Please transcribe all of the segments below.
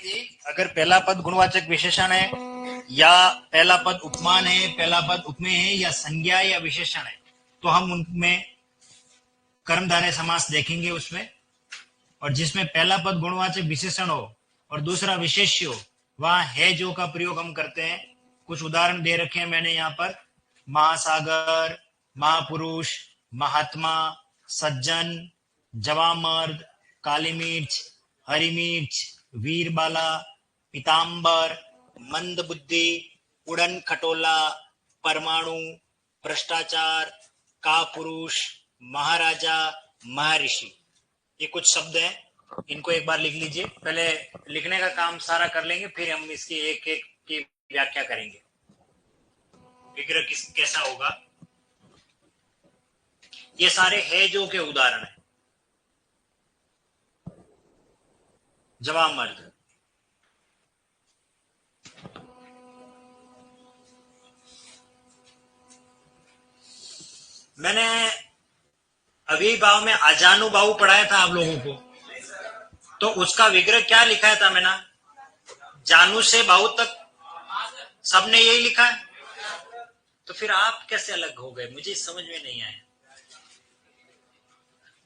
कि अगर पहला पद गुणवाचक विशेषण है या पहला पद उपमान है, पहला पद उपमेय है या संज्ञा या विशेषण है, तो हम उनमें कर्मधारय समास देखेंगे उसमें। और जिसमें पहला पद गुणवाचक विशेषण हो और दूसरा विशेष्य हो, वहां है जो का प्रयोग हम करते हैं। कुछ उदाहरण दे रखे हैं मैंने यहाँ पर। महासागर, महापुरुष, महात्मा, सज्जन, जवामर्द, काली मिर्च, हरी मिर्च, वीरबाला, पीताम्बर, मंद बुद्धि, उड़न खटोला, परमाणु, भ्रष्टाचार, कापुरुष, महाराजा, महर्षि। ये कुछ शब्द हैं, इनको एक बार लिख लीजिए। पहले लिखने का काम सारा कर लेंगे, फिर हम इसकी एक एक की व्याख्या करेंगे, विग्रह कैसा होगा। ये सारे है जो के उदाहरण है। जवामर्द, मैंने अविभाव में अजानुभाव पढ़ाया था आप लोगों को, तो उसका विग्रह क्या लिखा था मैंने? जानू से भाव तक सबने यही लिखा है, तो फिर आप कैसे अलग हो गए? मुझे समझ में नहीं आया।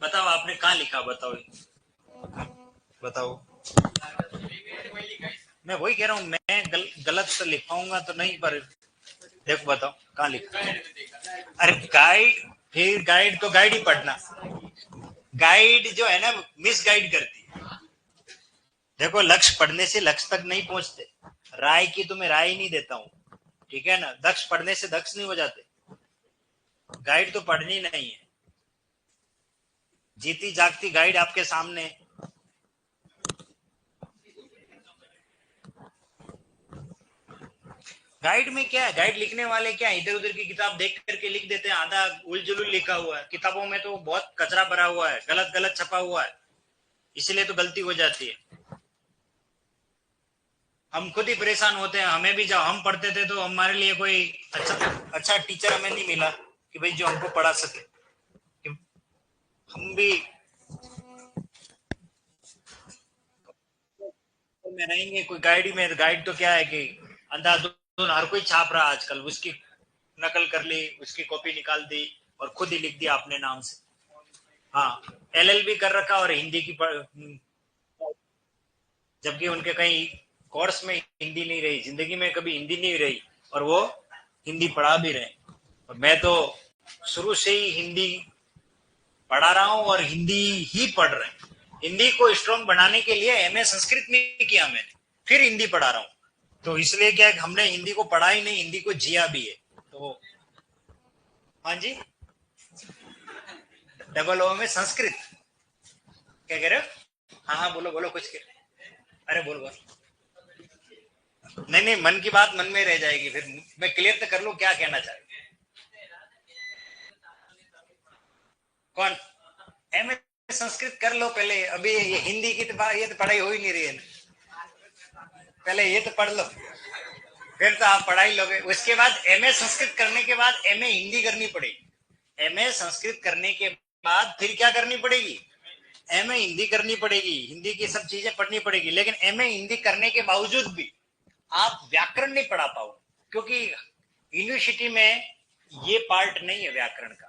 बताओ आपने कहाँ लिखा? बताओ बताओ। मैं वही कह रहा हूँ, मैं गलत तो लिख पाऊंगा तो नहीं, पर देखो बताओ कहाँ लिखा। अरे गाइड, फिर गाइड तो गाइड ही पढ़ना। गाइड जो है ना, मिस गाइड करती है। देखो लक्ष्य पढ़ने से लक्ष्य तक नहीं पहुंचते। राय की तुम्हें राय ही नहीं देता हूं, ठीक है ना। दक्ष पढ़ने से दक्ष नहीं हो जाते। गाइड तो पढ़नी नहीं है। जीती जागती गाइड आपके सामने। गाइड में क्या है? गाइड लिखने वाले क्या इधर उधर की किताब देख करके लिख देते हैं, आधा उलझुल लिखा हुआ है। किताबों में तो बहुत कचरा भरा हुआ है, गलत गलत छपा हुआ है, इसलिए तो गलती हो जाती है। हम खुद ही परेशान होते हैं। हमें भी, जब हम पढ़ते थे तो हमारे लिए कोई अच्छा टीचर हमें नहीं मिला कि भाई जो हमको पढ़ा सके। हम भी में रहेंगे, कोई गाइड ही में। गाइड तो क्या है कि अंधाधुन हर कोई छाप रहा आजकल, उसकी नकल कर ली, उसकी कॉपी निकाल दी और खुद ही लिख दिया अपने नाम से। हाँ, एलएलबी कर रखा और हिंदी की जबकि उनके कहीं कोर्स में हिंदी नहीं रही, जिंदगी में कभी हिंदी नहीं रही, और वो हिंदी पढ़ा भी रहे। और मैं तो शुरू से ही हिंदी पढ़ा रहा हूँ और हिंदी ही पढ़ रहे हैं। हिंदी को स्ट्रॉन्ग बनाने के लिए एमए संस्कृत में किया मैंने, फिर हिंदी पढ़ा रहा हूँ। तो इसलिए क्या है, हमने हिंदी को पढ़ा ही नहीं, हिंदी को जिया भी है। तो हाँ जी, डबल ओ में संस्कृत। क्या कह रहे हो? हाँ हाँ, बोलो बोलो, कुछ अरे बोलो बोलो। नहीं नहीं, मन की बात मन में रह जाएगी, फिर मैं क्लियर तो कर लूं क्या कहना चाहे। कौन? एम संस्कृत कर लो पहले। अभी ये हिंदी की तो ये तो पढ़ाई हो ही नहीं रही है। पहले ये तो पढ़ लो, फिर तो आप पढ़ाई लोगे। उसके बाद एमए संस्कृत करने के बाद एमए हिंदी करनी पड़ेगी। एमए संस्कृत करने के बाद फिर क्या करनी पड़ेगी? एमए हिंदी करनी पड़ेगी। हिंदी की सब चीजें पढ़नी पड़ेगी। लेकिन एमए हिंदी करने के बावजूद भी आप व्याकरण नहीं पढ़ा पाओ, क्योंकि यूनिवर्सिटी में ये पार्ट नहीं है व्याकरण का।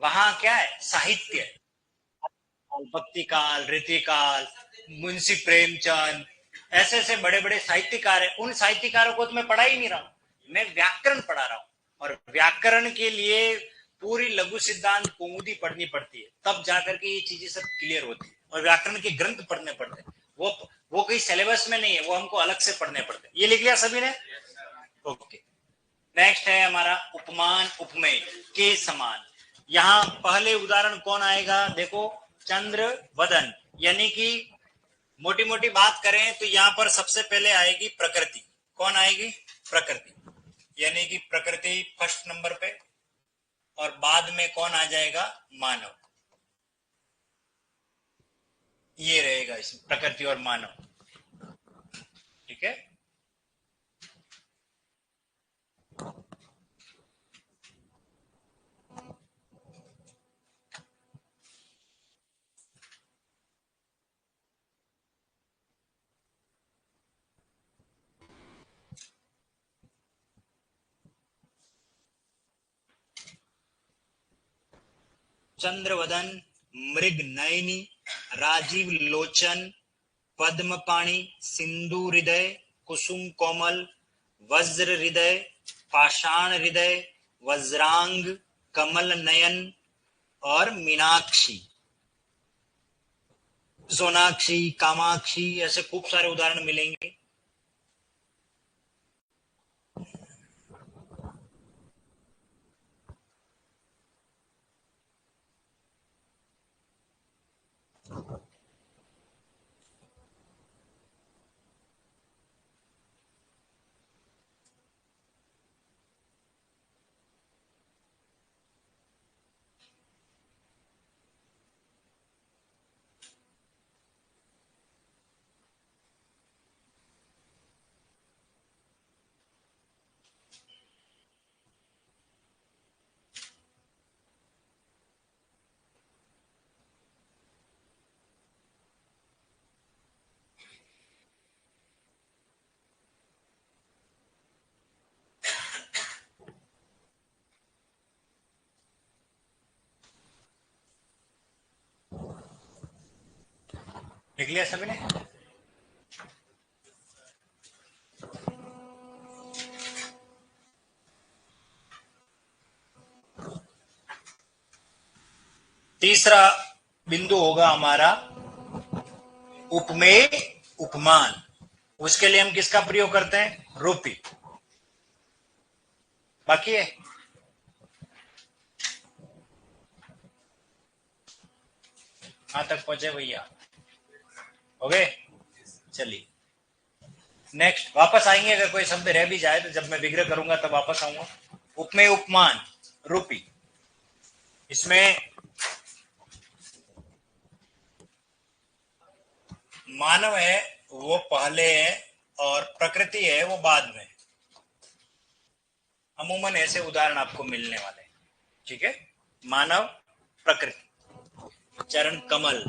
वहां क्या है? साहित्य, भक्ति काल, रीतिकाल, मुंशी प्रेमचंद, ऐसे ऐसे बड़े बड़े साहित्यकार हैं। उन साहित्यकारों को तो मैं पढ़ा ही नहीं रहा हूं, मैं व्याकरण पढ़ा रहा हूं। और व्याकरण के लिए पूरी लघु सिद्धांत कौमुदी पढ़नी पड़ती है, तब जाकर के ये चीजें सब क्लियर होती है। और व्याकरण के ग्रंथ पढ़ने पड़ते हैं, वो कहीं सिलेबस में नहीं है, वो हमको अलग से पढ़ने पड़ते हैं। ये लिख लिया सभी ने? ओके। नेक्स्ट है हमारा उपमान उपमेय के समान। यहां पहले उदाहरण कौन आएगा? देखो, चंद्र वदन, यानी कि मोटी मोटी बात करें तो यहां पर सबसे पहले आएगी प्रकृति। कौन आएगी? प्रकृति, यानी कि प्रकृति फर्स्ट नंबर पे। और बाद में कौन आ जाएगा? मानव। ये रहेगा इसमें, प्रकृति और मानव। ठीक है। चंद्रवदन, मृग नयनी, राजीव लोचन, पद्मपाणि, सिंधु हृदय, कुसुम कोमल, वज्र हृदय, पाषाण हृदय, वज्रांग, कमल नयन और मीनाक्षी, सोनाक्षी, कामाक्षी, ऐसे खूब सारे उदाहरण मिलेंगे। लिख लिया सभी ने? तीसरा बिंदु होगा हमारा उपमेय उपमान। उसके लिए हम किसका प्रयोग करते हैं? रूपी। बाकी है? कहां तक पहुंचे भैया? हो गए? चलिए नेक्स्ट वापस आएंगे। अगर कोई शब्द रह भी जाए तो जब मैं विग्रह करूंगा तब वापस आऊंगा। उपमेय उपमान रूपी। इसमें मानव है वो पहले है और प्रकृति है वो बाद में। अमूमन ऐसे उदाहरण आपको मिलने वाले हैं। ठीक है, मानव, प्रकृति, चरण कमल।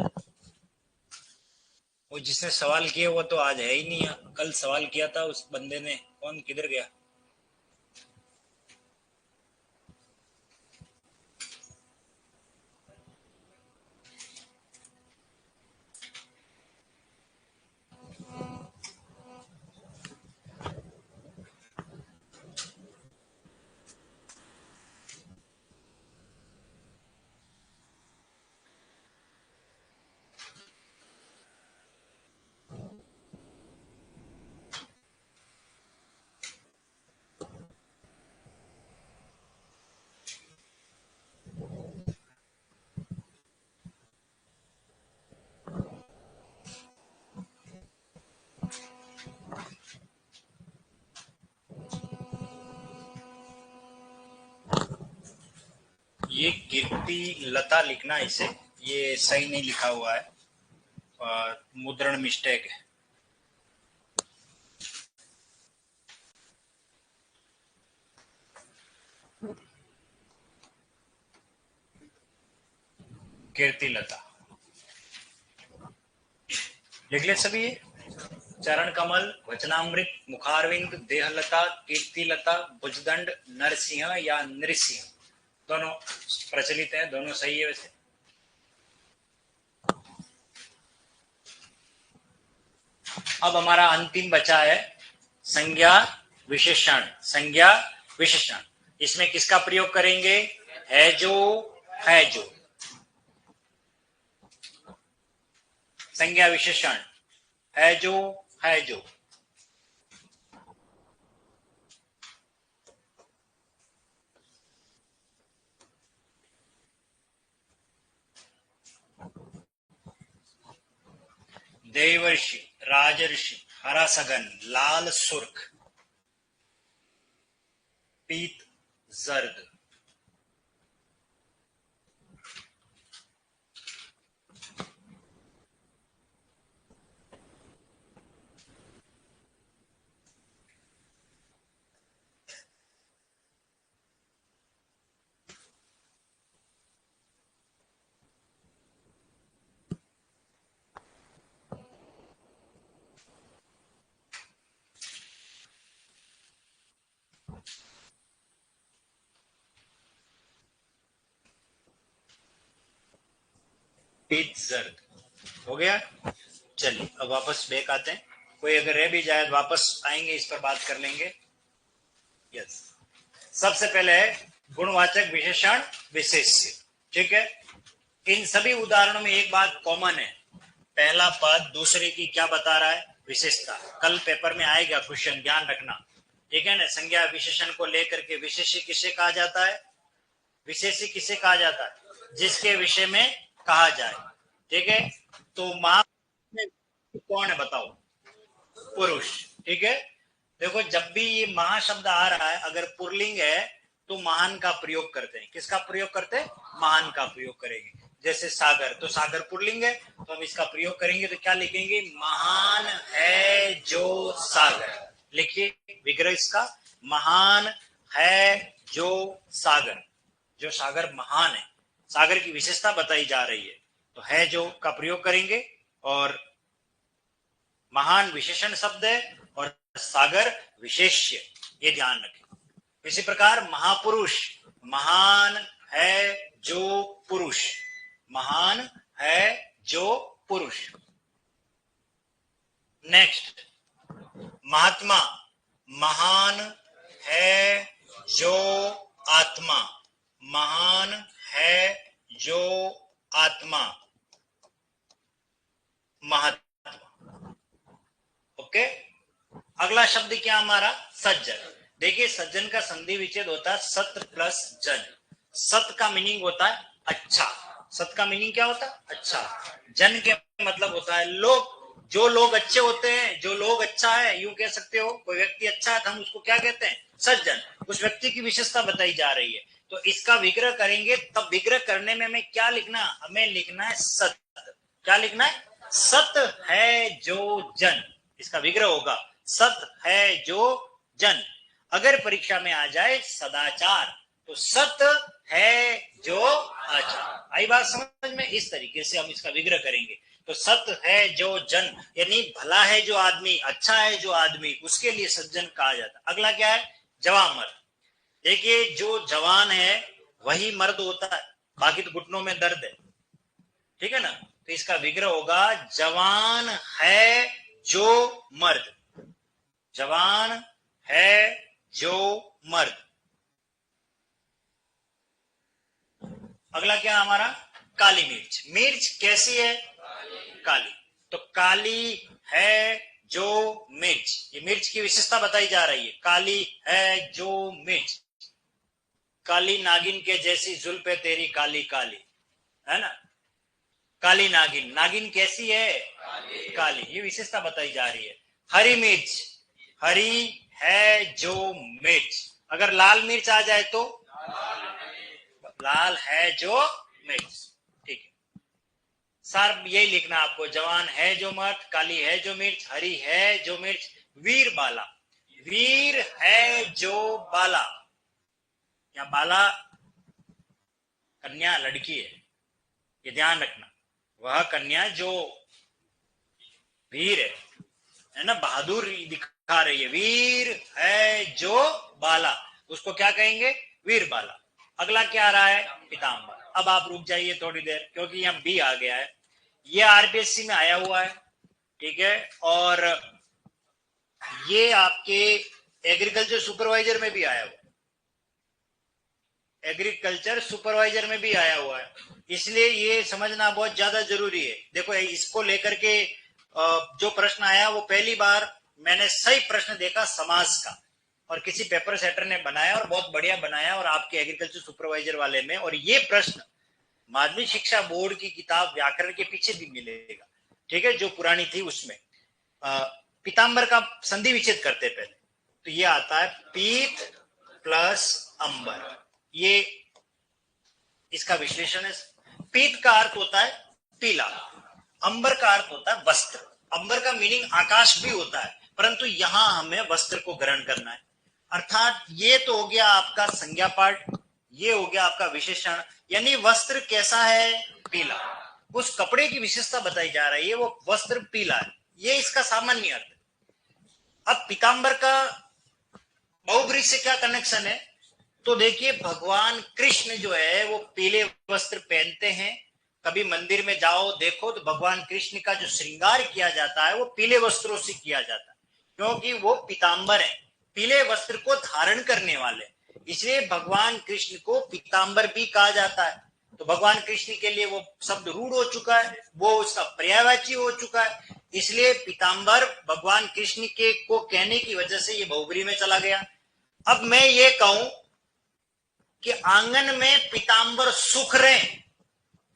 वो जिसने सवाल किया वो तो आज है ही नहीं है। कल सवाल किया था उस बंदे ने, कौन किधर गया? ये कीर्ति लता लिखना, इसे ये सही नहीं लिखा हुआ है और मुद्रण मिस्टेक है। कीर्ति लता लिख ले सभी। ये चरण कमल, वचनामृत, मुखारविंद, देहलता, कीर्तिलता, भुजदंड, नरसिंह या नृसिंह, दोनों प्रचलित है, दोनों सही है वैसे। अब हमारा अंतिम बचा है संज्ञा विशेषण। संज्ञा विशेषण, इसमें किसका प्रयोग करेंगे? है जो, है जो। संज्ञा विशेषण है जो, है जो। देवर्षि, राजर्षि, हरा सगन, लाल सुर्ख, पीत जर्द। पीत जर्द हो गया। चलिए अब वापस बैक आते हैं, कोई अगर रह भी जाए वापस आएंगे, इस पर बात कर लेंगे। यस, सबसे पहले है गुणवाचक विशेषण विशेष्य। ठीक है, इन सभी उदाहरणों में एक बात कॉमन है, पहला पद दूसरे की क्या बता रहा है, विशेषता। कल पेपर में आएगा क्वेश्चन, ध्यान रखना। ठीक है ना, संज्ञा विशेषण को लेकर के विशेष्य किसे कहा जाता है, विशेष्य किसे कहा जाता है, जिसके विषय में कहा जाए। ठीक है, तो महा कौन है बताओ, पुरुष। ठीक है, देखो जब भी ये महाशब्द आ रहा है, अगर पुरलिंग है तो महान का प्रयोग करते हैं। किसका प्रयोग करते हैं, महान का प्रयोग करेंगे। जैसे सागर, तो सागर पुरलिंग है, तो हम इसका प्रयोग करेंगे तो क्या लिखेंगे, महान है जो सागर। लिखिए विग्रह इसका, महान है जो सागर, जो सागर महान है, सागर की विशेषता बताई जा रही है, तो है जो का प्रयोग करेंगे। और महान विशेषण शब्द है और सागर विशेष्य, ये ध्यान रखें। इसी प्रकार महापुरुष, महान है जो पुरुष, महान है जो पुरुष। नेक्स्ट महात्मा, महान है जो आत्मा, महान है जो आत्मा, महात्मा। ओके, अगला शब्द क्या हमारा, सज्जन। देखिए सज्जन का संधि विच्छेद होता है सत प्लस जन। सत का मीनिंग होता है अच्छा, सत का मीनिंग क्या होता है, अच्छा। जन के मतलब होता है लोग, जो लोग अच्छे होते हैं, जो लोग अच्छा है, यूं कह सकते हो कोई व्यक्ति अच्छा है तो हम उसको क्या कहते हैं, सज्जन। उस व्यक्ति की विशेषता बताई जा रही है, तो इसका विग्रह करेंगे। तब विग्रह करने में हमें क्या लिखना, हमें लिखना है सत। क्या लिखना है, सत है जो जन, इसका विग्रह होगा सत है जो जन। अगर परीक्षा में आ जाए सदाचार, तो सत है जो आचार। आई बात समझ में, इस तरीके से हम इसका विग्रह करेंगे। तो सत है जो जन, यानी भला है जो आदमी, अच्छा है जो आदमी, उसके लिए सज्जन कहा जाता। अगला क्या है, जवान मर्द। देखिए जो जवान है वही मर्द होता है, बाकी तो घुटनों में दर्द है। ठीक है ना, तो इसका विग्रह होगा जवान है जो मर्द, जवान है जो मर्द। अगला क्या हमारा, काली मिर्च। मिर्च कैसी है, काली, तो काली है जो मिर्च, ये मिर्च की विशेषता बताई जा रही है, काली है जो मिर्च। काली नागिन के जैसी जुल्फ है तेरी काली काली, है ना, काली नागिन, नागिन कैसी है, काली, ये विशेषता बताई जा रही है। हरी मिर्च, हरी है जो मिर्च। अगर लाल मिर्च आ जाए तो लाल है जो मिर्च। ठीक है, सर यही लिखना आपको, जवान है जो मर्द, काली है जो मिर्च, हरी है जो मिर्च। वीर बाला, वीर है जो बाला, या बाला कन्या लड़की है, ये ध्यान रखना। वह कन्या जो वीर है ना, बहादुर दिखा रही है, वीर है जो बाला, उसको क्या कहेंगे, वीर बाला। अगला क्या आ रहा है, पीताम्बर। अब आप रुक जाइए थोड़ी देर, क्योंकि यहाँ बी आ गया है, ये आरपीएससी में आया हुआ है। ठीक है, और ये आपके एग्रीकल्चर सुपरवाइजर में भी आया हुआ है, एग्रीकल्चर सुपरवाइजर में भी आया हुआ है, इसलिए ये समझना बहुत ज्यादा जरूरी है। देखो इसको लेकर के जो प्रश्न आया वो पहली बार मैंने सही प्रश्न देखा समाज का, और किसी पेपर सेटर ने बनाया और बहुत बढ़िया बनाया, और आपके एग्रीकल्चर सुपरवाइजर वाले में। और ये प्रश्न माध्यमिक शिक्षा बोर्ड की किताब व्याकरण के पीछे भी मिलेगा, ठीक है, जो पुरानी थी उसमें। पीताम्बर का संधि विच्छेद करते पहले, तो ये आता है पीत प्लस अंबर, ये इसका विश्लेषण है। पीत का अर्थ होता है पीला, अंबर का अर्थ होता है वस्त्र। अंबर का मीनिंग आकाश भी होता है, परंतु यहां हमें वस्त्र को ग्रहण करना है। अर्थात ये तो हो गया आपका संज्ञा पाठ, ये हो गया आपका विशेषण, यानी वस्त्र कैसा है, पीला। उस कपड़े की विशेषता बताई जा रही है, वो वस्त्र पीला है, ये इसका सामान्य अर्थ। अब पीताम्बर का बहुब्रीहि से क्या कनेक्शन है, तो देखिए भगवान कृष्ण जो है वो पीले वस्त्र पहनते हैं, कभी मंदिर में जाओ देखो तो भगवान कृष्ण का जो श्रृंगार किया जाता है वो पीले वस्त्रों से किया जाता है, क्योंकि वो पीतांबर है, पीले वस्त्र को धारण करने वाले, इसलिए भगवान कृष्ण को पीतांबर भी कहा जाता है। तो भगवान कृष्ण के लिए वो शब्द रूढ़ हो चुका है, वो उसका पर्यायवाची हो चुका है, इसलिए पीतांबर भगवान कृष्ण के को कहने की वजह से ये बहुब्री में चला गया। अब मैं ये कहूं कि आंगन में पीतांबर सूख रहे,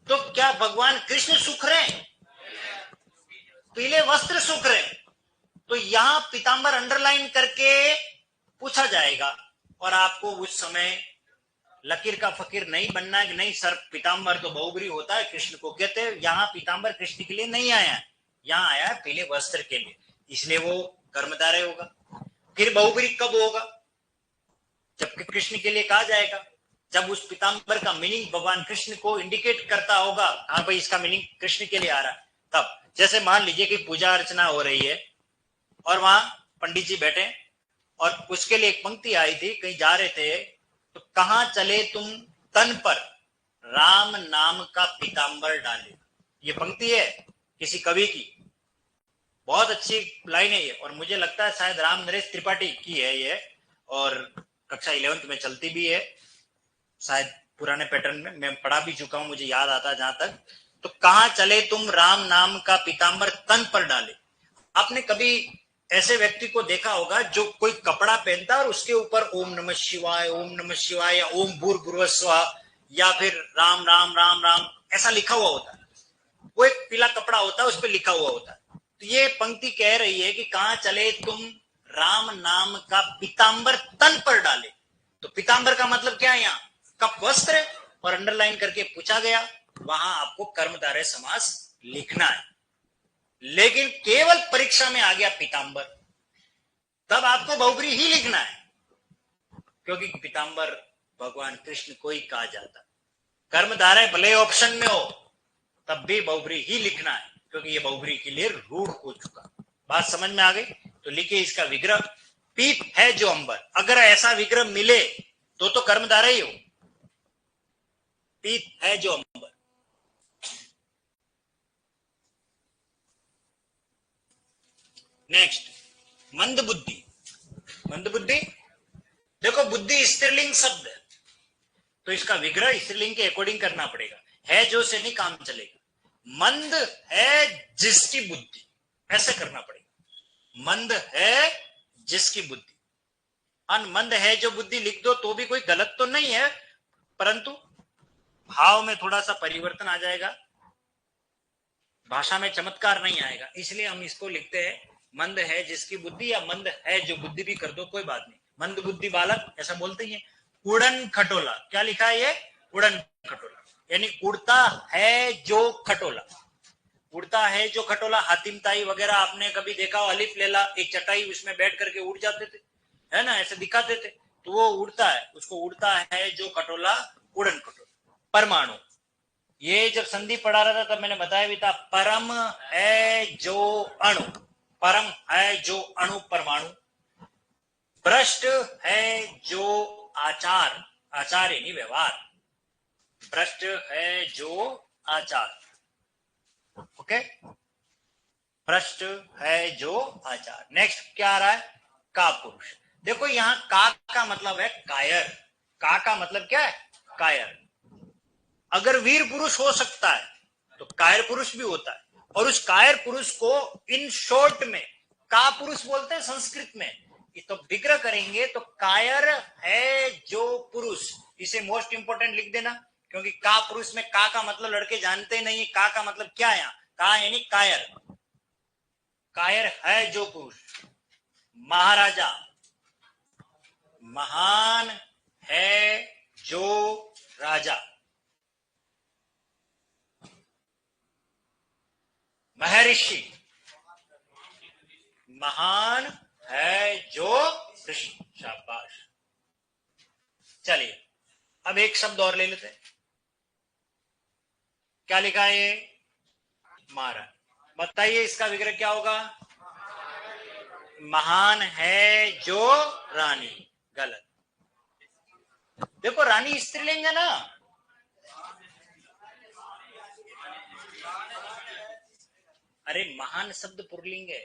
तो क्या भगवान कृष्ण सूख रहे? पीले वस्त्र सूख रहे, तो यहां पीतांबर अंडरलाइन करके पूछा जाएगा, और आपको उस समय लकीर का फकीर नहीं बनना है कि नहीं सर पीतांबर तो बहुब्री होता है, कृष्ण को कहते हैं। यहां पीतांबर कृष्ण के लिए नहीं आया है, यहां आया है पीले वस्त्र के लिए, इसलिए वो कर्मधारय होगा। फिर बहुब्री कब होगा? जबकि कृष्ण के लिए कहा जाएगा, जब उस पीतांबर का मीनिंग भगवान कृष्ण को इंडिकेट करता होगा, हाँ भाई इसका मीनिंग कृष्ण के लिए आ रहा है। तब जैसे मान लीजिए कि पूजा अर्चना हो रही है और वहां पंडित जी बैठे और उसके लिए एक पंक्ति आई थी, कहीं जा रहे थे, तो कहां चले तुम तन पर राम नाम का पीतांबर डाले, ये पंक्ति है किसी कवि की, बहुत अच्छी लाइन है ये, और मुझे लगता है शायद राम नरेश त्रिपाठी की है ये, और कक्षा 11th में चलती भी है शायद, पुराने पैटर्न में मैं पढ़ा भी चुका हूं, मुझे याद आता जहां तक। तो कहां चले तुम राम नाम का पीतांबर तन पर डाले। आपने कभी ऐसे व्यक्ति को देखा होगा जो कोई कपड़ा पहनता है और उसके ऊपर ओम नमः शिवाय, ओम नमः शिवाय, या ओम भूर्भुवस्सुवः, या फिर राम राम राम राम ऐसा लिखा हुआ होता है, वो एक पीला कपड़ा होता है उस पर लिखा हुआ होता है। तो ये पंक्ति कह रही है कि कहां चले तुम राम नाम का पीतांबर तन पर डाले, तो पीतांबर का मतलब क्या है? यहाँ कप वस्त्र, और अंडरलाइन करके पूछा गया, वहां आपको कर्मधारय समास लिखना है। लेकिन केवल परीक्षा में आ गया पीतांबर, तब आपको बहुब्री ही लिखना है, क्योंकि पीतांबर भगवान कृष्ण को ही कहा जाता। कर्मधारय भले ऑप्शन में हो तब भी बहुब्री ही लिखना है, क्योंकि ये बहुब्री के लिए रूढ़ हो चुका। बात समझ में आ गई? तो लिखिए इसका विग्रह, पीप है जो अंबर, अगर ऐसा विग्रह मिले तो कर्मधारय ही हो, पीप है जो अंबर। नेक्स्ट, मंद बुद्धि। मंद बुद्धि, देखो बुद्धि स्त्रीलिंग शब्द है, तो इसका विग्रह स्त्रीलिंग के अकॉर्डिंग करना पड़ेगा, है जो से नहीं काम चलेगा। मंद है जिसकी बुद्धि, ऐसे करना पड़ेगा, मंद है जिसकी बुद्धि। मंद है जो बुद्धि लिख दो तो भी कोई गलत तो नहीं है, परंतु भाव में थोड़ा सा परिवर्तन आ जाएगा, भाषा में चमत्कार नहीं आएगा, इसलिए हम इसको लिखते हैं मंद है जिसकी बुद्धि, या मंद है जो बुद्धि भी कर दो कोई बात नहीं, मंद बुद्धि बालक ऐसा बोलते ही है। उड़न खटोला, क्या लिखा है ये? उड़न खटोला, यानी उड़ता है जो खटोला, उड़ता है जो खटोला। हातिम ताई वगैरह आपने कभी देखा हो, अलिफ लेला एक चटाई उसमें बैठ करके उड़ जाते थे, है ना, ऐसे दिखाते थे, तो वो उड़ता है, उसको उड़ता है जो खटोला, उड़न खटोला। परमाणु, ये जब संधि पढ़ा रहा था तब मैंने बताया भी था, परम है जो अणु, परम है जो अणु परमाणु। भ्रष्ट है जो आचार, आचार यानी व्यवहार, भ्रष्ट है जो आचार, ओके, भ्रष्ट है जो आचार। नेक्स्ट क्या आ रहा है? का पुरुष। देखो यहां का मतलब है कायर, का मतलब क्या है? कायर। अगर वीर पुरुष हो सकता है तो कायर पुरुष भी होता है, और उस कायर पुरुष को इन शॉर्ट में का पुरुष बोलते हैं संस्कृत में। तो विग्रह करेंगे तो कायर है जो पुरुष, इसे मोस्ट इंपोर्टेंट लिख देना, क्योंकि का पुरुष में का मतलब लड़के जानते नहीं, का मतलब क्या है? यहाँ का यानी कायर, कायर है जो पुरुष। महाराजा, महान है जो राजा। महर्षि, महान है जो ऋषि। शाबाश। चलिए अब एक शब्द और ले लेते हैं, क्या लिखा है ये? महारानी। बताइए इसका विग्रह क्या होगा? महान है जो रानी। गलत। देखो रानी स्त्रीलिंग है ना, अरे महान शब्द पुल्लिंग है,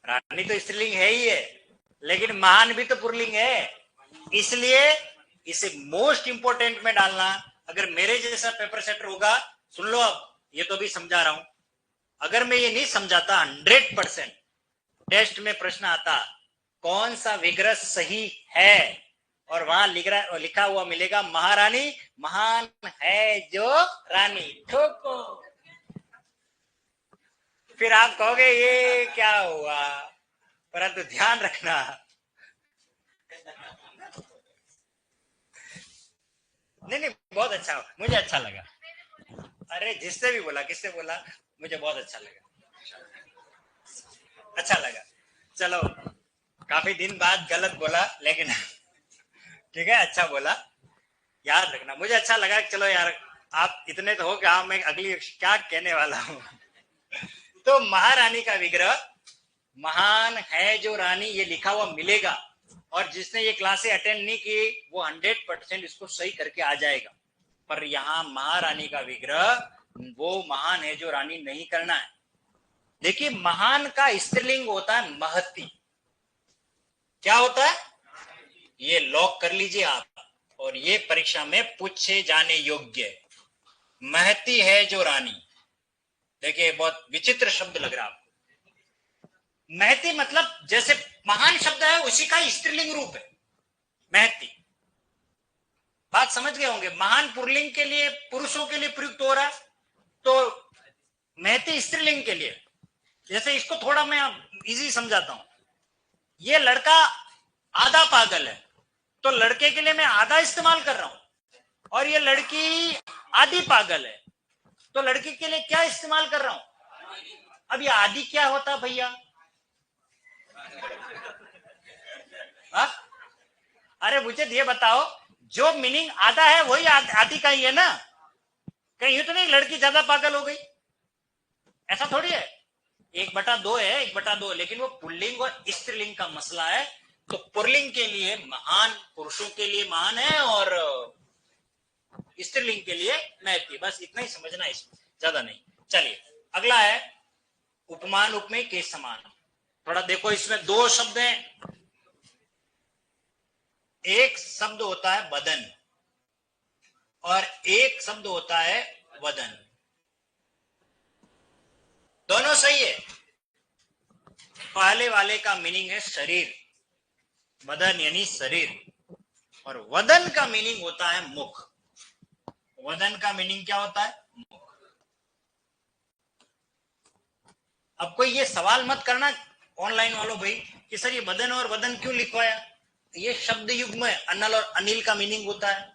रानी तो स्त्रीलिंग है ही है, लेकिन महान भी तो पुल्लिंग है। इसलिए इसे मोस्ट इंपोर्टेंट में डालना। अगर मेरे जैसा पेपर सेटर होगा, सुन लो अब, ये तो भी समझा रहा हूं, अगर मैं ये नहीं समझाता 100% टेस्ट में प्रश्न आता कौन सा विग्रह सही है, और वहां लिखा हुआ मिलेगा महारानी, महान है जो रानी, ठोको, फिर आप कहोगे ये क्या हुआ। परंतु ध्यान रखना, नहीं बहुत अच्छा, मुझे अच्छा लगा। अरे जिससे भी बोला, किससे बोला, मुझे बहुत अच्छा लगा, अच्छा लगा। चलो काफी दिन बाद गलत बोला, लेकिन ठीक है, अच्छा बोला, याद रखना। मुझे अच्छा लगा। चलो यार, आप इतने तो हो कि हाँ मैं अगली क्या कहने वाला हूं। तो महारानी का विग्रह, महान है जो रानी, ये लिखा हुआ मिलेगा, और जिसने ये क्लासे अटेंड नहीं की वो 100% इसको सही करके आ जाएगा। पर यहाँ महारानी का विग्रह, वो महान है जो रानी नहीं करना है। देखिए, महान का स्त्रीलिंग होता है महती। क्या होता है, ये लॉक कर लीजिए आप, और ये परीक्षा में पूछे जाने योग्य। महती है जो रानी, देखिए बहुत विचित्र शब्द लग रहा है आपको। महती मतलब जैसे महान शब्द है उसी का स्त्रीलिंग रूप है महती। बात समझ गए होंगे। महान पुल्लिंग के लिए, पुरुषों के लिए प्रयुक्त हो रहा है, तो महती स्त्रीलिंग के लिए। जैसे इसको थोड़ा मैं इजी समझाता हूं, ये लड़का आधा पागल है, तो लड़के के लिए मैं आधा इस्तेमाल कर रहा हूं, और ये लड़की आधी पागल है, तो लड़की के लिए क्या इस्तेमाल कर रहा हूं। अब ये आधी क्या होता है भैया, अरे मुझे ये बताओ, जो मीनिंग आधा है वही आधी का ही है ना। कहीं तो नहीं लड़की ज्यादा पागल हो गई, ऐसा थोड़ी है। 1/2 है, 1/2, लेकिन वो पुल्लिंग और स्त्रीलिंग का मसला है। तो पुल्लिंग के लिए महान, पुरुषों के लिए महान है, और स्त्रीलिंग के लिए महती। बस इतना ही समझना, इसमें ज्यादा नहीं। चलिए अगला है उपमान उपमेय के समान। थोड़ा देखो, इसमें 2 शब्द हैं। एक शब्द होता है बदन, और एक शब्द होता है वदन। दोनों सही है। पहले वाले का मीनिंग है शरीर, बदन यानी शरीर, और वदन का मीनिंग होता है मुख। वदन का मीनिंग क्या होता है, मुख। अब कोई ये सवाल मत करना ऑनलाइन वालों भाई कि सर ये बदन और वदन क्यों लिखवाया। ये शब्द युग्म है, अनल और अनिल का मीनिंग होता है।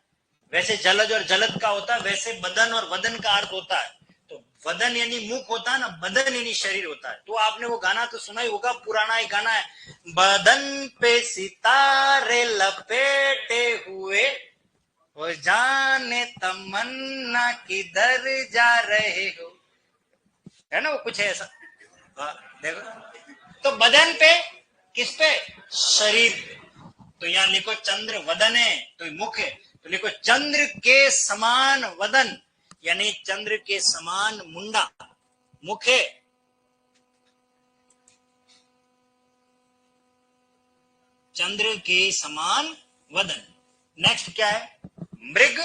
वैसे जलज और जलद का होता है, वैसे बदन और वदन का अर्थ होता है। तो वदन यानी मुख होता है ना, बदन यानी शरीर होता है। तो आपने वो गाना तो सुना ही होगा, पुराना ही गाना है, बदन पे सितारे लपेटे हुए, वो जाने तमन्ना किधर जा रहे हो, है ना वो कुछ है ऐसा। देखो, तो बदन पे, किस पे, शरीर पे। तो यहां लिखो चंद्र वदन है, तो मुख है, तो लिखो चंद्र के समान वदन, यानी चंद्र के समान मुंडा, मुख है। चंद्र के समान वदन। नेक्स्ट क्या है, मृग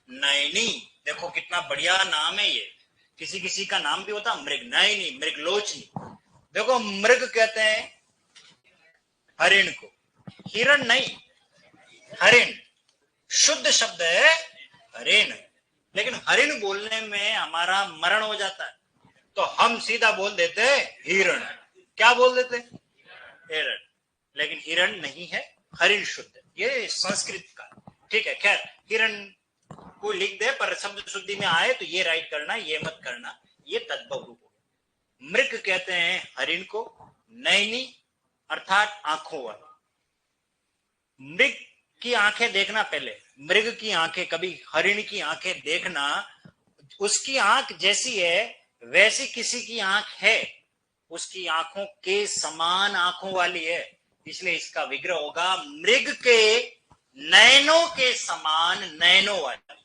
नयनी। देखो कितना बढ़िया नाम है ये। किसी किसी का नाम भी होता मृग नयनी, मृग लोचनी। देखो मृग कहते हैं हरिण को, हिरण नहीं, हरिण। शुद्ध शब्द है हरिण, लेकिन हरिण बोलने में हमारा मरण हो जाता है, तो हम सीधा बोल देते हिरण। क्या बोल देते, हिरण। लेकिन हिरण नहीं है, हरिण शुद्ध, ये संस्कृत का। ठीक है, खैर हिरण को लिख दे, पर शब्द शुद्धि में आए तो ये राइट करना, ये मत करना, ये तद्भव रूप हो। मृग कहते हैं हरिण को, नयनी अर्थात आंखों वाला। मृग की आंखें देखना, पहले मृग की आंखें, कभी हरिण की आंखें देखना, उसकी आंख जैसी है वैसी किसी की आंख है, उसकी आंखों के समान आंखों वाली है, इसलिए इसका विग्रह होगा मृग के नयनों के समान नयनों वाली।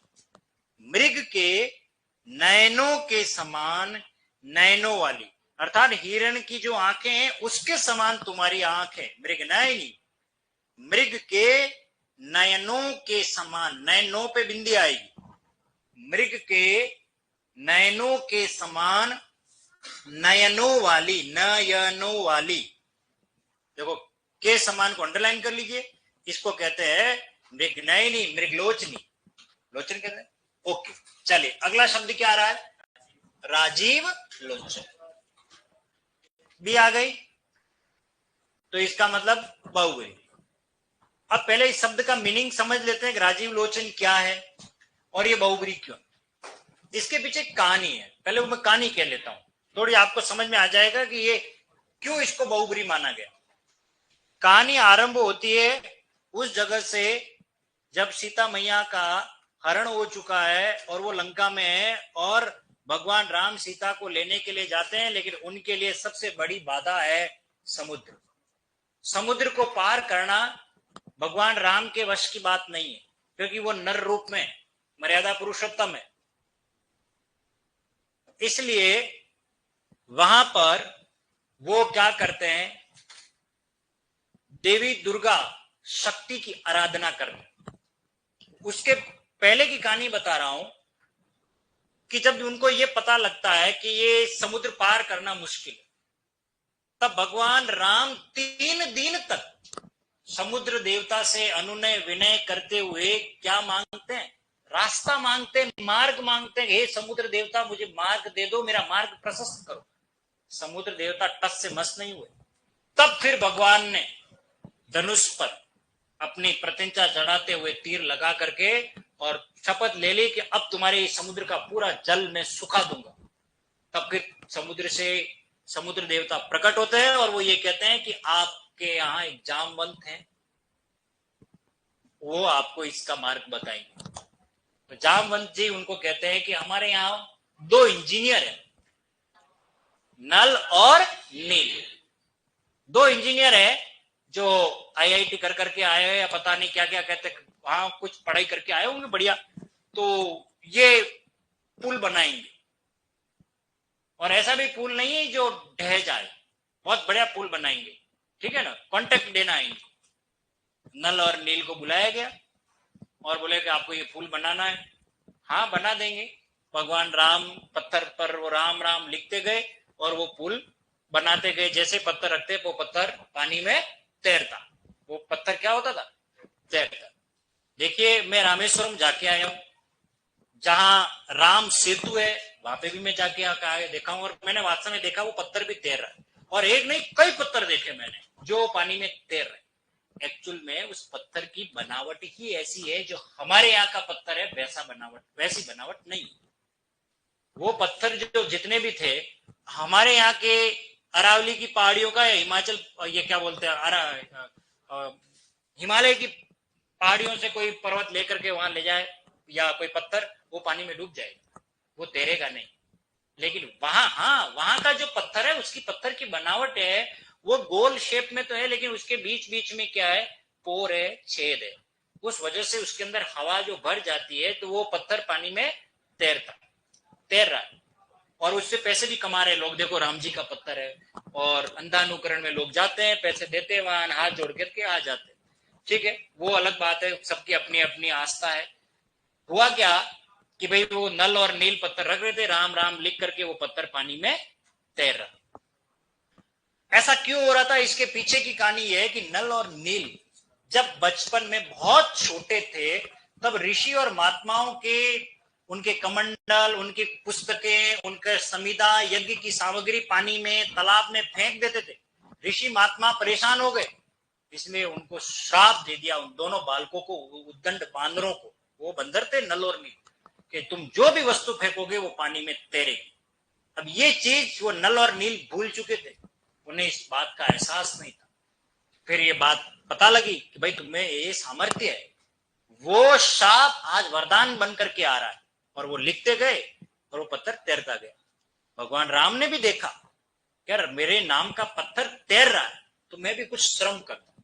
मृग के नयनों के समान नयनों वाली, अर्थात हिरण की जो आंखें हैं उसके समान तुम्हारी आंख है। मृग नयनी, मृग के नयनों के समान, नयनों पे बिंदी आएगी, मृग के नयनों के समान नयनों वाली, नयनों वाली। देखो के समान को अंडरलाइन कर लीजिए, इसको कहते हैं मृग नयनी, मृगलोचनी, लोचन कहते हैं। ओके, चलिए अगला शब्द क्या आ रहा है, राजीव लोचन भी आ गई, तो इसका मतलब बहुव्रीहि। अब पहले इस शब्द का मीनिंग समझ लेते हैं कि राजीव लोचन क्या है और ये बहुव्रीहि क्यों। इसके पीछे कहानी है, पहले वो मैं कहानी कह लेता हूं, थोड़ी आपको समझ में आ जाएगा कि ये क्यों इसको बहुव्रीहि माना गया। कहानी आरंभ होती है उस जगह से जब सीता मैया का हरण हो चुका है और वो लंका में है और भगवान राम सीता को लेने के लिए जाते हैं, लेकिन उनके लिए सबसे बड़ी बाधा है समुद्र। समुद्र को पार करना भगवान राम के वश की बात नहीं है, क्योंकि वो नर रूप में मर्यादा पुरुषोत्तम है। इसलिए वहां पर वो क्या करते हैं, देवी दुर्गा शक्ति की आराधना करते हैं। उसके पहले की कहानी बता रहा हूं कि जब उनको ये पता लगता है कि ये समुद्र पार करना मुश्किल है, तब भगवान राम 3 दिन तक समुद्र देवता से अनुनय विनय करते हुए क्या मांगते हैं, रास्ता मांगते हैं, मार्ग मांगते हैं। हे समुद्र देवता मुझे मार्ग दे दो, मेरा मार्ग प्रशस्त करो। समुद्र देवता टस से मस नहीं हुए। तब फिर भगवान ने धनुष पर अपनी प्रत्यंचा चढ़ाते हुए तीर लगा करके और शपथ ले ली कि अब तुम्हारे समुद्र का पूरा जल मैं सुखा दूंगा। तब फिर समुद्र से समुद्र देवता प्रकट होते हैं और वो ये कहते हैं कि आपके यहाँ एक जामवंत है, वो आपको इसका मार्ग बताएंगे। तो जामवंत जी उनको कहते हैं कि हमारे यहाँ 2 इंजीनियर हैं, नल और नील। 2 इंजीनियर है जो आईआईटी कर करके आए हैं या पता नहीं क्या क्या कहते, वहां कुछ पढ़ाई करके आए होंगे बढ़िया, तो ये पुल बनाएंगे। और ऐसा भी पुल नहीं है जो ढह जाए, बहुत बढ़िया पुल बनाएंगे, ठीक है ना, कॉन्टेक्ट देना आएंगे। नल और नील को बुलाया गया और बोले कि आपको ये पुल बनाना है। हाँ बना देंगे। भगवान राम पत्थर पर वो राम राम लिखते गए और वो पुल बनाते गए। जैसे पत्थर रखते वो पत्थर पानी में तैरता। वो पत्थर क्या होता था, तैरता। देखिए मैं रामेश्वरम जाके आया हूं, जहां राम सेतु है वहां पे भी मैं जाके देखा हूं, और मैंने वास्तव में देखा वो पत्थर भी तैर रहा है। और एक नहीं कई पत्थर देखे मैंने जो पानी में तैर रहे। एक्चुअल में उस पत्थर की बनावट ही ऐसी है, जो हमारे यहाँ का पत्थर है वैसी बनावट नहीं। वो पत्थर जो जितने भी थे हमारे यहाँ के अरावली की पहाड़ियों का, या हिमाचल, ये क्या बोलते हैं, हिमालय की पहाड़ियों से कोई पर्वत लेकर के वहां ले जाए या कोई पत्थर, वो पानी में डूब जाएगा, वो तैरेगा नहीं। लेकिन वहां का जो पत्थर है उसकी पत्थर की बनावट है, वो गोल शेप में तो है, लेकिन उसके बीच बीच में क्या है, पोर है, छेद है। उस वजह से उसके अंदर हवा जो भर जाती है तो वो पत्थर पानी में तैर रहा है। और उससे पैसे भी कमा रहे लोग। देखो राम जी का पत्थर है और अंधानुकरण में लोग जाते हैं, पैसे देते हैं, वहां हाथ जोड़ करके आ जाते हैं, ठीक है, वो अलग बात है, सबकी अपनी अपनी आस्था है। हुआ क्या कि भाई वो नल और नील पत्थर रख रहे थे, राम राम लिख करके वो पत्थर पानी में तैर रहा। ऐसा क्यों हो रहा था, इसके पीछे की कहानी यह है कि नल और नील जब बचपन में बहुत छोटे थे तब ऋषि और महात्माओं के उनके कमंडल, उनकी पुस्तकें, उनके संविदा, यज्ञ की सामग्री पानी में, तालाब में फेंक देते थे। ऋषि महात्मा परेशान हो गए, इसलिए उनको श्राप दे दिया उन दोनों बालकों को, उद्दंड बांदरों को। वो बंदर थे नल और नील, कि तुम जो भी वस्तु फेंकोगे वो पानी में तैरेगी। अब ये चीज वो नल और नील भूल चुके थे, उन्हें इस बात का एहसास नहीं था। फिर ये बात पता लगी कि भाई तुम्हें ये सामर्थ्य है। वो शाप आज वरदान बन करके आ रहा है, और वो लिखते गए और वो पत्थर तैरता गया। भगवान राम ने भी देखा यार मेरे नाम का पत्थर तैर रहा है तो मैं भी कुछ श्रम करता,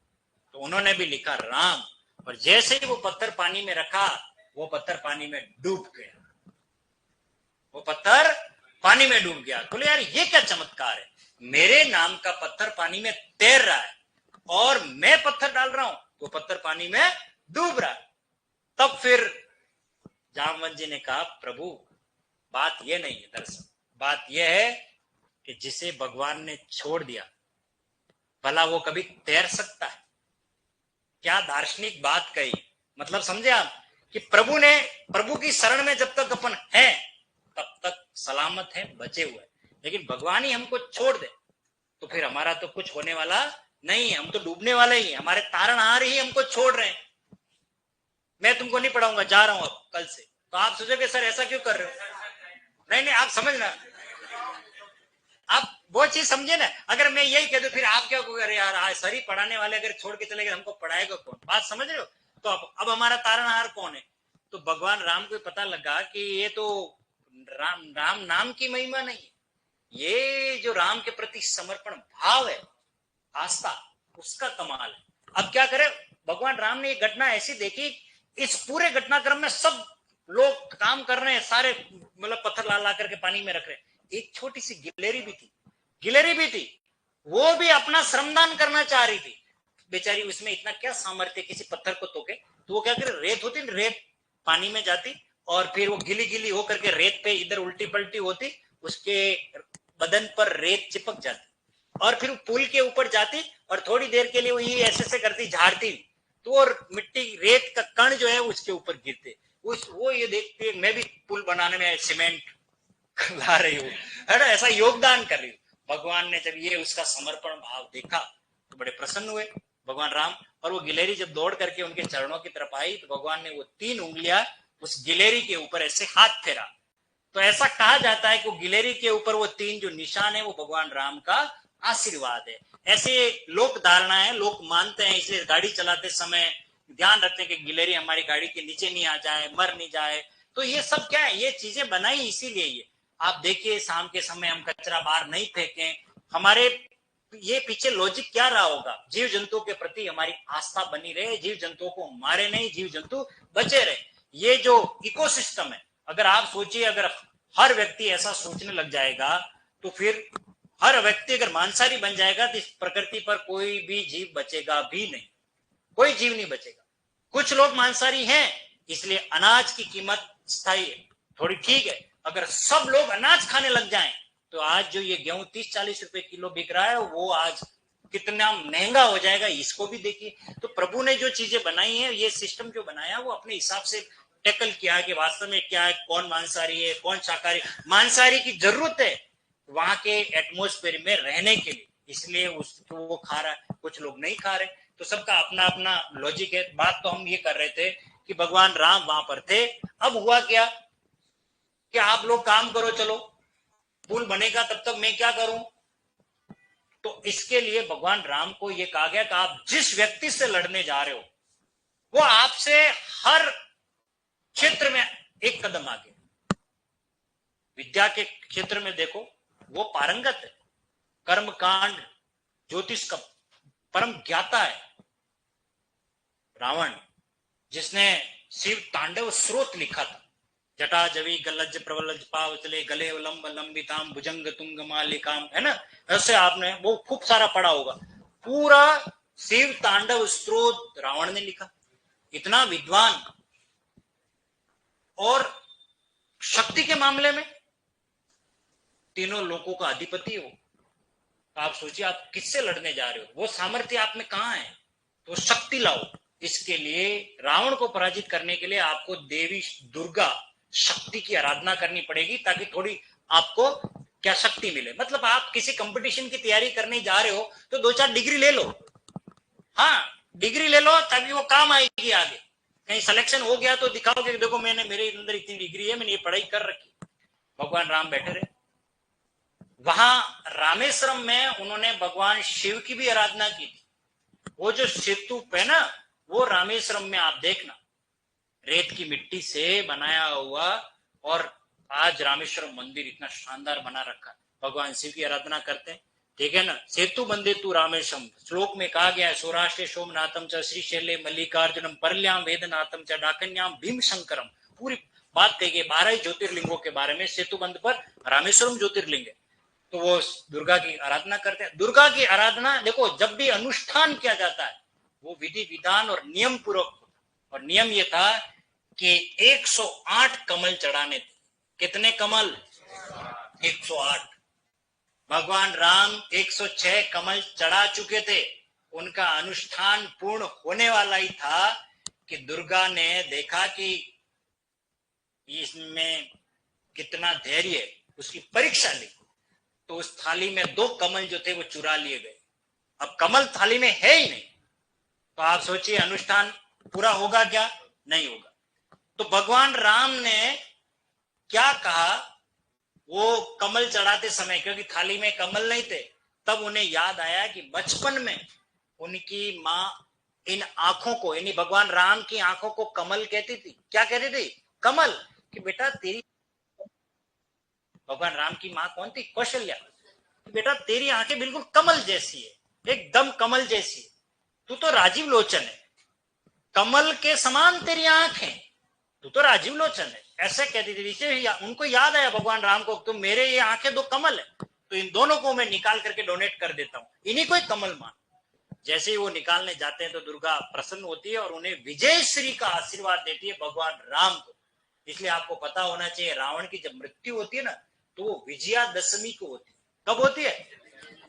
तो उन्होंने भी लिखा राम, और जैसे ही वो पत्थर पानी में रखा वो पत्थर पानी में डूब गया। वो पत्थर पानी में डूब गया। बोले यार ये क्या चमत्कार है, मेरे नाम का पत्थर पानी में तैर रहा है और मैं पत्थर डाल रहा हूं तो पत्थर पानी में डूब रहा है। तब फिर जामवंत जी ने कहा प्रभु बात यह नहीं है, दरअसल बात यह है कि जिसे भगवान ने छोड़ दिया भला वो कभी तैर सकता है? क्या दार्शनिक बात कही। मतलब समझे आप कि प्रभु की शरण में जब तक अपन हैं तब तक सलामत है, बचे हुए, लेकिन भगवान ही हमको छोड़ दे तो फिर हमारा तो कुछ होने वाला नहीं है, हम तो डूबने वाले ही, हमारे तारणहार ही हमको छोड़ रहे हैं। मैं तुमको नहीं पढ़ाऊंगा, जा रहा हूं अब कल से। तो आप सोचोगे सर ऐसा क्यों कर रहे हो? नहीं नहीं, आप समझना, आप वो चीज समझे ना। अगर मैं यही कह दूं फिर आप क्या कहोगे, यार आज सर ही पढ़ाने वाले अगर छोड़ के चले गए हमको पढ़ाएगा कौन? बात समझ रहे हो? तो अब हमारा तारणहार कौन है? तो भगवान राम को पता लगा कि ये तो राम नाम की महिमा नहीं है, ये जो राम के प्रति समर्पण भाव है, आस्था, उसका कमाल है। अब क्या करे, भगवान राम ने ये घटना ऐसी देखी, इस पूरे घटनाक्रम में सब लोग काम कर रहे हैं, सारे मतलब पत्थर ला करके पानी में रख रहे हैं। एक छोटी सी गिलहरी भी थी, वो भी अपना श्रमदान करना चाह रही थी। बेचारी उसमें इतना क्या सामर्थ्य किसी पत्थर को तोके, तो वो क्या करे, रेत होती ना, रेत पानी में जाती और फिर वो गिली गिली होकर के रेत पे इधर उल्टी पलटी होती, उसके बदन पर रेत चिपक जाती और फिर पुल के ऊपर जाती और थोड़ी देर के लिए वो ये ऐसे करती, झाड़ती, तो और मिट्टी रेत का कण जो है उसके ऊपर गिरते। वो ये देखती है मैं भी पुल बनाने में सीमेंट ला रही हूँ, है ना, ऐसा योगदान कर रही हूँ। भगवान ने जब ये उसका समर्पण भाव देखा तो बड़े प्रसन्न हुए भगवान राम। और वो गिलहरी जब दौड़ करके उनके चरणों की तरफ आई तो भगवान ने वो 3 उंगलियां उस गिलहरी के ऊपर ऐसे हाथ फेरा। तो ऐसा कहा जाता है कि वो गिलहरी के ऊपर वो 3 जो निशान है वो भगवान राम का आशीर्वाद है। ऐसे लोक धारणा है, लोग मानते हैं, इसलिए गाड़ी चलाते समय ध्यान रखते हैं कि गिलहरी हमारी गाड़ी के नीचे नहीं आ जाए, मर नहीं जाए। तो ये सब क्या है, ये चीजें बनाई इसीलिए। ये आप देखिए शाम के समय हम कचरा बाहर नहीं फेंकें, हमारे ये पीछे लॉजिक क्या रहा होगा, जीव जंतुओं के प्रति हमारी आस्था बनी रहे, जीव जंतुओं को मारे नहीं, जीव जंतु बचे रहे। ये जो इकोसिस्टम है, अगर आप सोचिए, अगर हर व्यक्ति ऐसा सोचने लग जाएगा तो फिर हर व्यक्ति अगर मांसाहारी बन जाएगा तो इस प्रकृति पर कोई भी जीव बचेगा भी नहीं, कोई जीव नहीं बचेगा। कुछ लोग मांसाहारी हैं इसलिए अनाज की कीमत स्थायी है, थोड़ी ठीक है। अगर सब लोग अनाज खाने लग जाएं तो आज जो ये गेहूं 30-40 रुपए किलो बिक रहा है वो आज कितना महंगा हो जाएगा, इसको भी देखिए। तो प्रभु ने जो चीजें बनाई है, ये सिस्टम जो बनाया वो अपने हिसाब से टैकल किया कि वास्तव में क्या है, कौन मांसाहारी है, कौन शाकाहारी। मांसाहारी की जरूरत है वहां के एटमोस्फेयर में रहने के लिए, इसलिए उसको वो खा रहा है, कुछ लोग नहीं खा रहे। तो सबका अपना अपना लॉजिक है। बात तो हम ये कर रहे थे कि भगवान राम वहां पर थे। अब हुआ क्या कि आप लोग काम करो, चलो पुल बनेगा, तब तक मैं क्या करूं। तो इसके लिए भगवान राम को यह कहा गया कि आप जिस व्यक्ति से लड़ने जा रहे हो वो आपसे हर क्षेत्र में एक कदम आगे। विद्या के क्षेत्र में देखो वो पारंगत है, कर्म कांड ज्योतिष का परम ज्ञाता है रावण, जिसने शिव तांडव स्रोत लिखा था। जटा जवी गलज प्रवलज पावचले गले लंब लंबिताम भुजंग तुंग मालिकाम, है ना, ऐसे आपने वो खूब सारा पढ़ा होगा। पूरा शिव तांडव स्रोत रावण ने लिखा। इतना विद्वान और शक्ति के मामले में तीनों लोगों का अधिपति हो। आप सोचिए आप किससे लड़ने जा रहे हो, वो सामर्थ्य आप में कहां है, तो शक्ति लाओ। इसके लिए रावण को पराजित करने के लिए आपको देवी दुर्गा शक्ति की आराधना करनी पड़ेगी, ताकि थोड़ी आपको क्या शक्ति मिले। मतलब आप किसी कंपटीशन की तैयारी करने जा रहे हो तो 2-4 डिग्री ले लो, हाँ डिग्री ले लो, ताकि वो काम आएगी आगे। कहीं सिलेक्शन हो गया तो दिखाओगे देखो मैंने, मेरे अंदर इतनी डिग्री है, मैंने ये पढ़ाई कर रखी। भगवान राम बैठे रहे वहां रामेश्वरम में, उन्होंने भगवान शिव की भी आराधना की थी। वो जो सेतु है ना, वो रामेश्वरम में आप देखना रेत की मिट्टी से बनाया हुआ, और आज रामेश्वरम मंदिर इतना शानदार बना रखा। भगवान शिव की आराधना करते हैं, ठीक है ना। सेतु बंदे तू रामेश्वरम, श्लोक में कहा गया है, सौराष्ट्र सोमनाथम च श्रीशैले मल्लिकार्जुनम परल्याम वेदनाथम च डाकन्याम भीम शंकरम। पूरी बात कही गई 12 ज्योतिर्लिंगों के बारे में। सेतुबंध पर रामेश्वरम ज्योतिर्लिंग है, तो वो दुर्गा की आराधना करते हैं। दुर्गा की आराधना देखो, जब भी अनुष्ठान किया जाता है वो विधि विधान और नियम पूर्वक होता है। और नियम ये था कि 108 कमल चढ़ाने थे। कितने कमल? 108। भगवान राम 106 कमल चढ़ा चुके थे। उनका अनुष्ठान पूर्ण होने वाला ही था कि दुर्गा ने देखा कि इसमें कितना धैर्य है, उसकी परीक्षा ली। तो उस थाली में 2 कमल जो थे वो चुरा लिए गए। अब कमल थाली में है ही नहीं, तो आप सोचिए अनुष्ठान पूरा होगा क्या? नहीं होगा। तो भगवान राम ने क्या कहा, वो कमल चढ़ाते समय, क्योंकि थाली में कमल नहीं थे, तब उन्हें याद आया कि बचपन में उनकी माँ इन आंखों को, यानी भगवान राम की आंखों को कमल कहती थी। क्या कहती थी? कमल। कि बेटा तेरी, भगवान राम की माँ कौन थी? कौशल्या। बेटा तेरी आंखें बिल्कुल कमल जैसी है, एकदम कमल जैसी है, तू तो राजीव लोचन है, कमल के समान तेरी आंख है, तू तो राजीव लोचन है, ऐसे कहती थी। इसे उनको याद आया भगवान राम को, तुम मेरे ये आंखें 2 कमल है, तो इन दोनों को मैं निकाल करके डोनेट कर देता हूं, इन्हीं को एक कमल मान। जैसे ही वो निकालने जाते हैं तो दुर्गा प्रसन्न होती है और उन्हें विजय श्री का आशीर्वाद देती है भगवान राम को। इसलिए आपको पता होना चाहिए, रावण की जब मृत्यु होती है ना, तो वो विजयादशमी को होती है। कब होती है?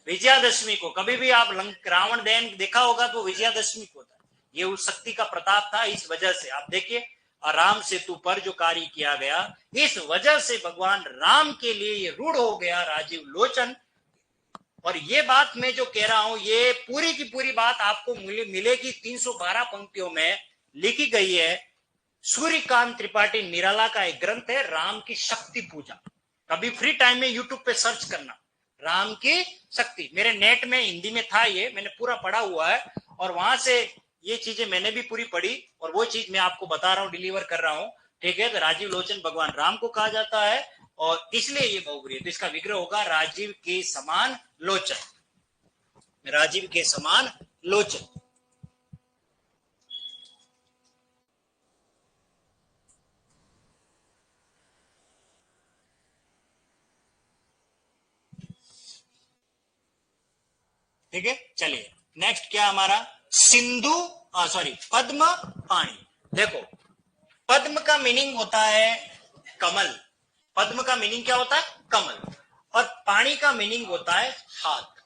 विजयादशमी को। कभी भी आप रावण दहन देखा होगा तो विजयादशमी को होता है। ये उस शक्ति का प्रताप था। इस वजह से आप देखिए, राम सेतु पर जो कार्य किया गया, इस वजह से भगवान राम के लिए ये रूढ़ हो गया राजीव लोचन। और ये बात मैं जो कह रहा हूं, ये पूरी की पूरी बात आपको मिलेगी 312 पंक्तियों में लिखी गई है। सूर्यकांत त्रिपाठी निराला का एक ग्रंथ है, राम की शक्ति पूजा। कभी फ्री टाइम में यूट्यूब पे सर्च करना, राम की शक्ति। मेरे नेट में हिंदी में था, ये मैंने पूरा पढ़ा हुआ है, और वहां से ये चीजें मैंने भी पूरी पढ़ी, और वो चीज मैं आपको बता रहा हूं, डिलीवर कर रहा हूं। ठीक है, तो राजीव लोचन भगवान राम को कहा जाता है, और इसलिए ये बहुग्री है। तो इसका विग्रह होगा राजीव के समान लोचन, राजीव के समान लोचन। ठीक है, चलिए नेक्स्ट क्या हमारा? सिंधु, सॉरी, पद्म पाणी। देखो, पद्म का मीनिंग होता है कमल। पद्म का मीनिंग क्या होता है? कमल। और पाणी का मीनिंग होता है हाथ।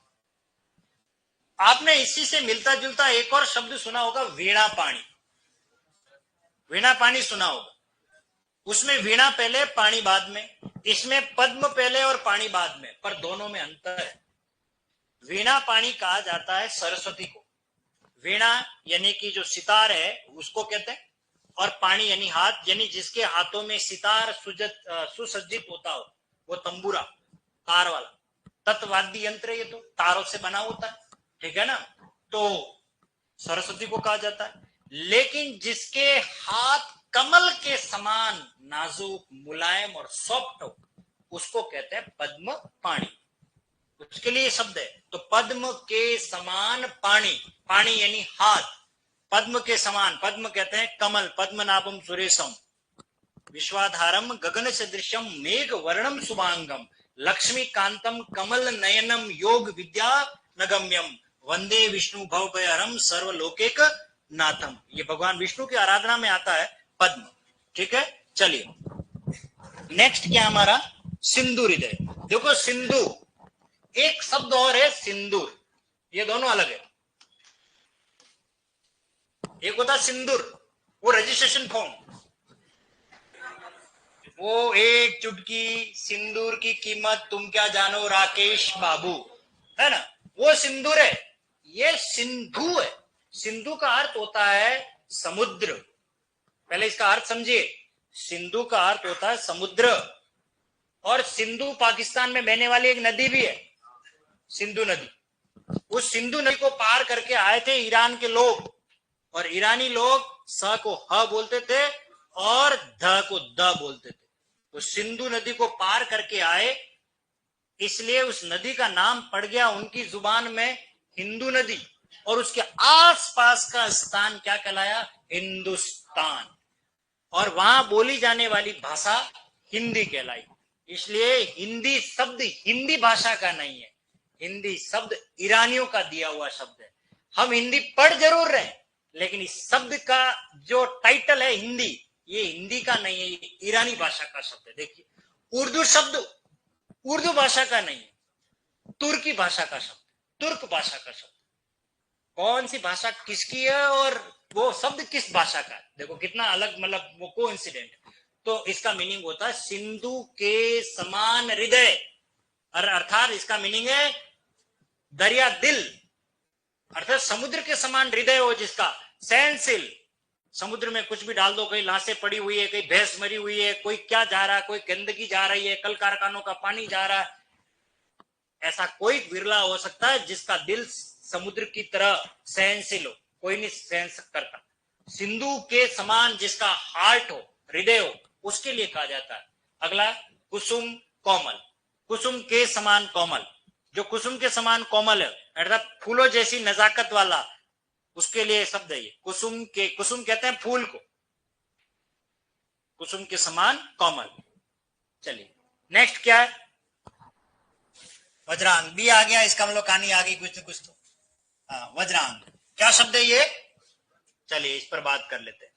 आपने इसी से मिलता जुलता एक और शब्द सुना होगा, वीणा पाणी। वीणा पाणी सुना होगा, उसमें वीणा पहले पाणी बाद में, इसमें पद्म पहले और पाणी बाद में, पर दोनों में अंतर है। वीणा पाणी कहा जाता है सरस्वती को। वीणा यानी कि जो सितार है उसको कहते हैं, और पाणी यानी हाथ, यानी जिसके हाथों में सितार सुसज्जित होता हो, वो तंबूरा, तार वाला तत्वाद्य यंत्र, ये तो तारों से बना होता है। ठीक है ना, तो सरस्वती को कहा जाता है। लेकिन जिसके हाथ कमल के समान नाजुक, मुलायम और सॉफ्ट हो, उसको कहते हैं पद्म पाणी। उसके लिए शब्द है। तो पद्म के समान पाणी, पाणी यानी हाथ, पद्म के समान, पद्म कहते हैं कमल, पद्मनाभम सुरेशम, विश्वाधारम गगन सदृशम, मेघ वर्णम शुभांगम, लक्ष्मी कांतम कमल नयनम, योग विद्या नगम्यम, वंदे विष्णु भवभयहरम, सर्वलोकेक नाथम। ये भगवान विष्णु की आराधना में आता है पद्म। ठीक है, चलिए नेक्स्ट क्या हमारा? सिंदूर हृदय। देखो, सिंधु एक शब्द और है सिंदूर, ये दोनों अलग है। एक होता सिंदूर, वो रजिस्ट्रेशन फॉर्म, वो एक चुटकी सिंदूर की कीमत तुम क्या जानो राकेश बाबू, है ना, वो सिंदूर है। ये सिंधु है। सिंधु का अर्थ होता है समुद्र। पहले इसका अर्थ समझिए, सिंधु का अर्थ होता है समुद्र, और सिंधु पाकिस्तान में बहने वाली एक नदी भी है, सिंधु नदी। उस सिंधु नदी को पार करके आए थे ईरान के लोग, और ईरानी लोग स को ह बोलते थे और ध को द बोलते थे। तो सिंधु नदी को पार करके आए, इसलिए उस नदी का नाम पड़ गया उनकी जुबान में हिंदू नदी, और उसके आसपास का स्थान क्या कहलाया? हिंदुस्तान। और वहां बोली जाने वाली भाषा हिंदी कहलाई। इसलिए हिंदी शब्द हिंदी भाषा का नहीं है, हिंदी शब्द ईरानियों का दिया हुआ शब्द है। हम हिंदी पढ़ जरूर रहे हैं, लेकिन इस शब्द का जो टाइटल है हिंदी, ये हिंदी का नहीं है, ये ईरानी भाषा का शब्द है। देखिए, उर्दू शब्द उर्दू भाषा का नहीं है, तुर्की भाषा का शब्द, तुर्क भाषा का शब्द। कौन सी भाषा किसकी है और वो शब्द किस भाषा का है, देखो कितना अलग, मतलब वो कोइंसिडेंट। तो इसका मीनिंग होता है सिंधु के समान हृदय, अर्थात इसका मीनिंग है दरिया दिल, अर्थात समुद्र के समान हृदय हो जिसका, सहनशील। समुद्र में कुछ भी डाल दो, कहीं लाशें पड़ी हुई है, कहीं भैंस मरी हुई है, कोई क्या जा रहा है, कोई गंदगी जा रही है, कल कारखानों का पानी जा रहा है, ऐसा कोई विरला हो सकता है जिसका दिल समुद्र की तरह सहनशील हो, कोई नहीं सहन करता। सिंधु के समान जिसका हार्ट हो, हृदय हो, उसके लिए कहा जाता है। अगला कुसुम कोमल, कुसुम के समान कोमल, जो कुसुम के समान कोमल है अर्थात फूलों जैसी नजाकत वाला, उसके लिए शब्द है ये। कुसुम कहते हैं फूल को, कुसुम के समान कोमल। चलिए नेक्स्ट क्या है, वज्रांग भी आ गया, इसका मतलब कहानी आ गई कुछ न कुछ तो। हाँ, वज्रांग क्या शब्द है ये, चलिए इस पर बात कर लेते हैं।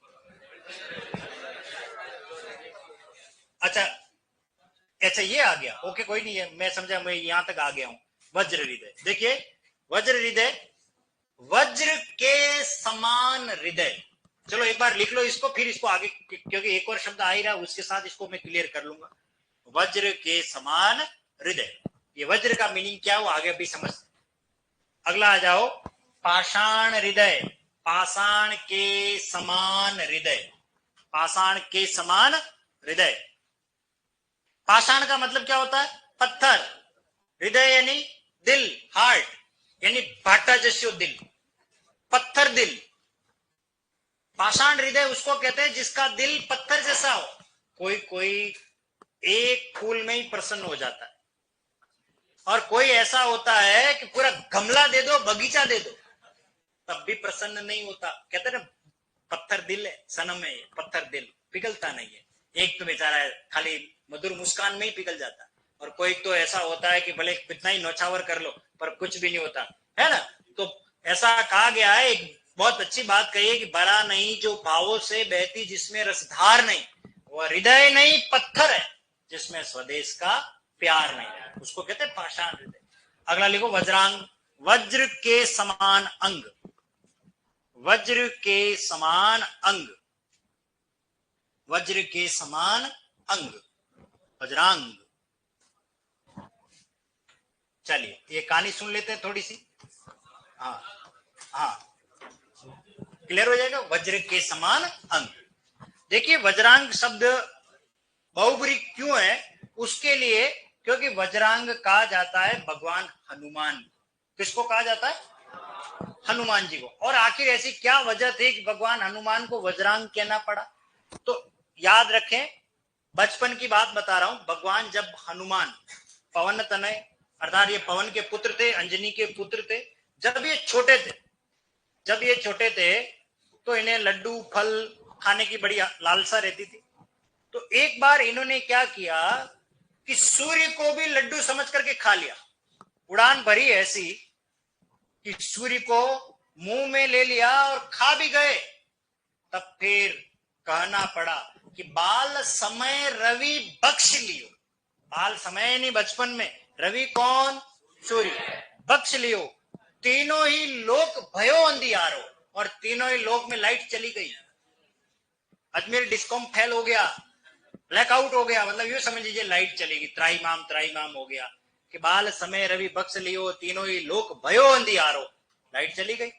अच्छा ये आ गया, ओके कोई नहीं है, मैं समझा, मैं यहां तक आ गया हूं। वज्र हृदय, देखिए वज्र हृदय, वज्र के समान हृदय। चलो एक बार लिख लो इसको, फिर इसको आगे, क्योंकि एक और शब्द आ ही रहा है, उसके साथ इसको मैं क्लियर कर लूंगा। वज्र के समान हृदय, ये वज्र का मीनिंग क्या हो आगे भी समझ। अगला आ जाओ, पाषाण हृदय, पाषाण के समान हृदय, पाषाण के समान हृदय। पाषाण का मतलब क्या होता है, पत्थर, हृदय यानी दिल, हार्ट, यानी भाटा जैसे दिल, पत्थर दिल। पाषाण हृदय उसको कहते हैं जिसका दिल पत्थर जैसा हो। कोई एक फूल में ही प्रसन्न हो जाता है, और कोई ऐसा होता है कि पूरा गमला दे दो, बगीचा दे दो, तब भी प्रसन्न नहीं होता। कहते ना पत्थर दिल है, सनम है, पत्थर दिल पिघलता नहीं है। एक तो बेचारा है खाली मधुर मुस्कान में ही पिघल जाता, और कोई तो ऐसा होता है कि भले कितना ही नौछावर कर लो पर कुछ भी नहीं होता है ना। तो ऐसा कहा गया है, एक बहुत अच्छी बात कही है कि बड़ा नहीं जो भावों से बहती जिसमें रसधार नहीं, वह हृदय नहीं पत्थर है जिसमें स्वदेश का प्यार नहीं है, उसको कहते हैं पाषाण हृदय। अगला लिखो वज्रांग, वज्र के समान अंग, वज्र के समान अंग, वज्र के समान अंग, वज्रांग। चलिए ये कहानी सुन लेते हैं थोड़ी सी। हाँ हाँ, क्लियर हो जाएगा। वज्र के समान अंग, देखिए वज्रांग शब्द बहुब्री क्यों है, उसके लिए, क्योंकि वज्रांग कहा जाता है भगवान हनुमान। किसको कहा जाता है, हनुमान जी को। और आखिर ऐसी क्या वजह थी कि भगवान हनुमान को वज्रांग कहना पड़ा, तो याद रखें, बचपन की बात बता रहा हूं। भगवान जब हनुमान पवन तनय, अर्थात ये पवन के पुत्र थे, अंजनी के पुत्र थे, जब ये छोटे थे तो इन्हें लड्डू फल खाने की बड़ी लालसा रहती थी। तो एक बार इन्होंने क्या किया कि सूर्य को भी लड्डू समझ करके खा लिया, उड़ान भरी ऐसी कि सूर्य को मुंह में ले लिया और खा भी गए। तब फिर कहना पड़ा कि बाल समय रवि बख्श लियो, बाल समय नहीं बचपन में, रवि कौन, सूर्य, बख्श लियो, तीनों ही लोक भयो अंधियारो, और तीनों ही लोक में लाइट चली गई। अजमेर डिस्कॉम फेल हो गया, ब्लैकआउट हो गया, मतलब यूं समझ लीजिए लाइट चलेगी, त्राईमाम हो गया कि बाल समय रवि बख्श लियो, तीनों ही लोक भयो अंधियारो, लाइट चली गई।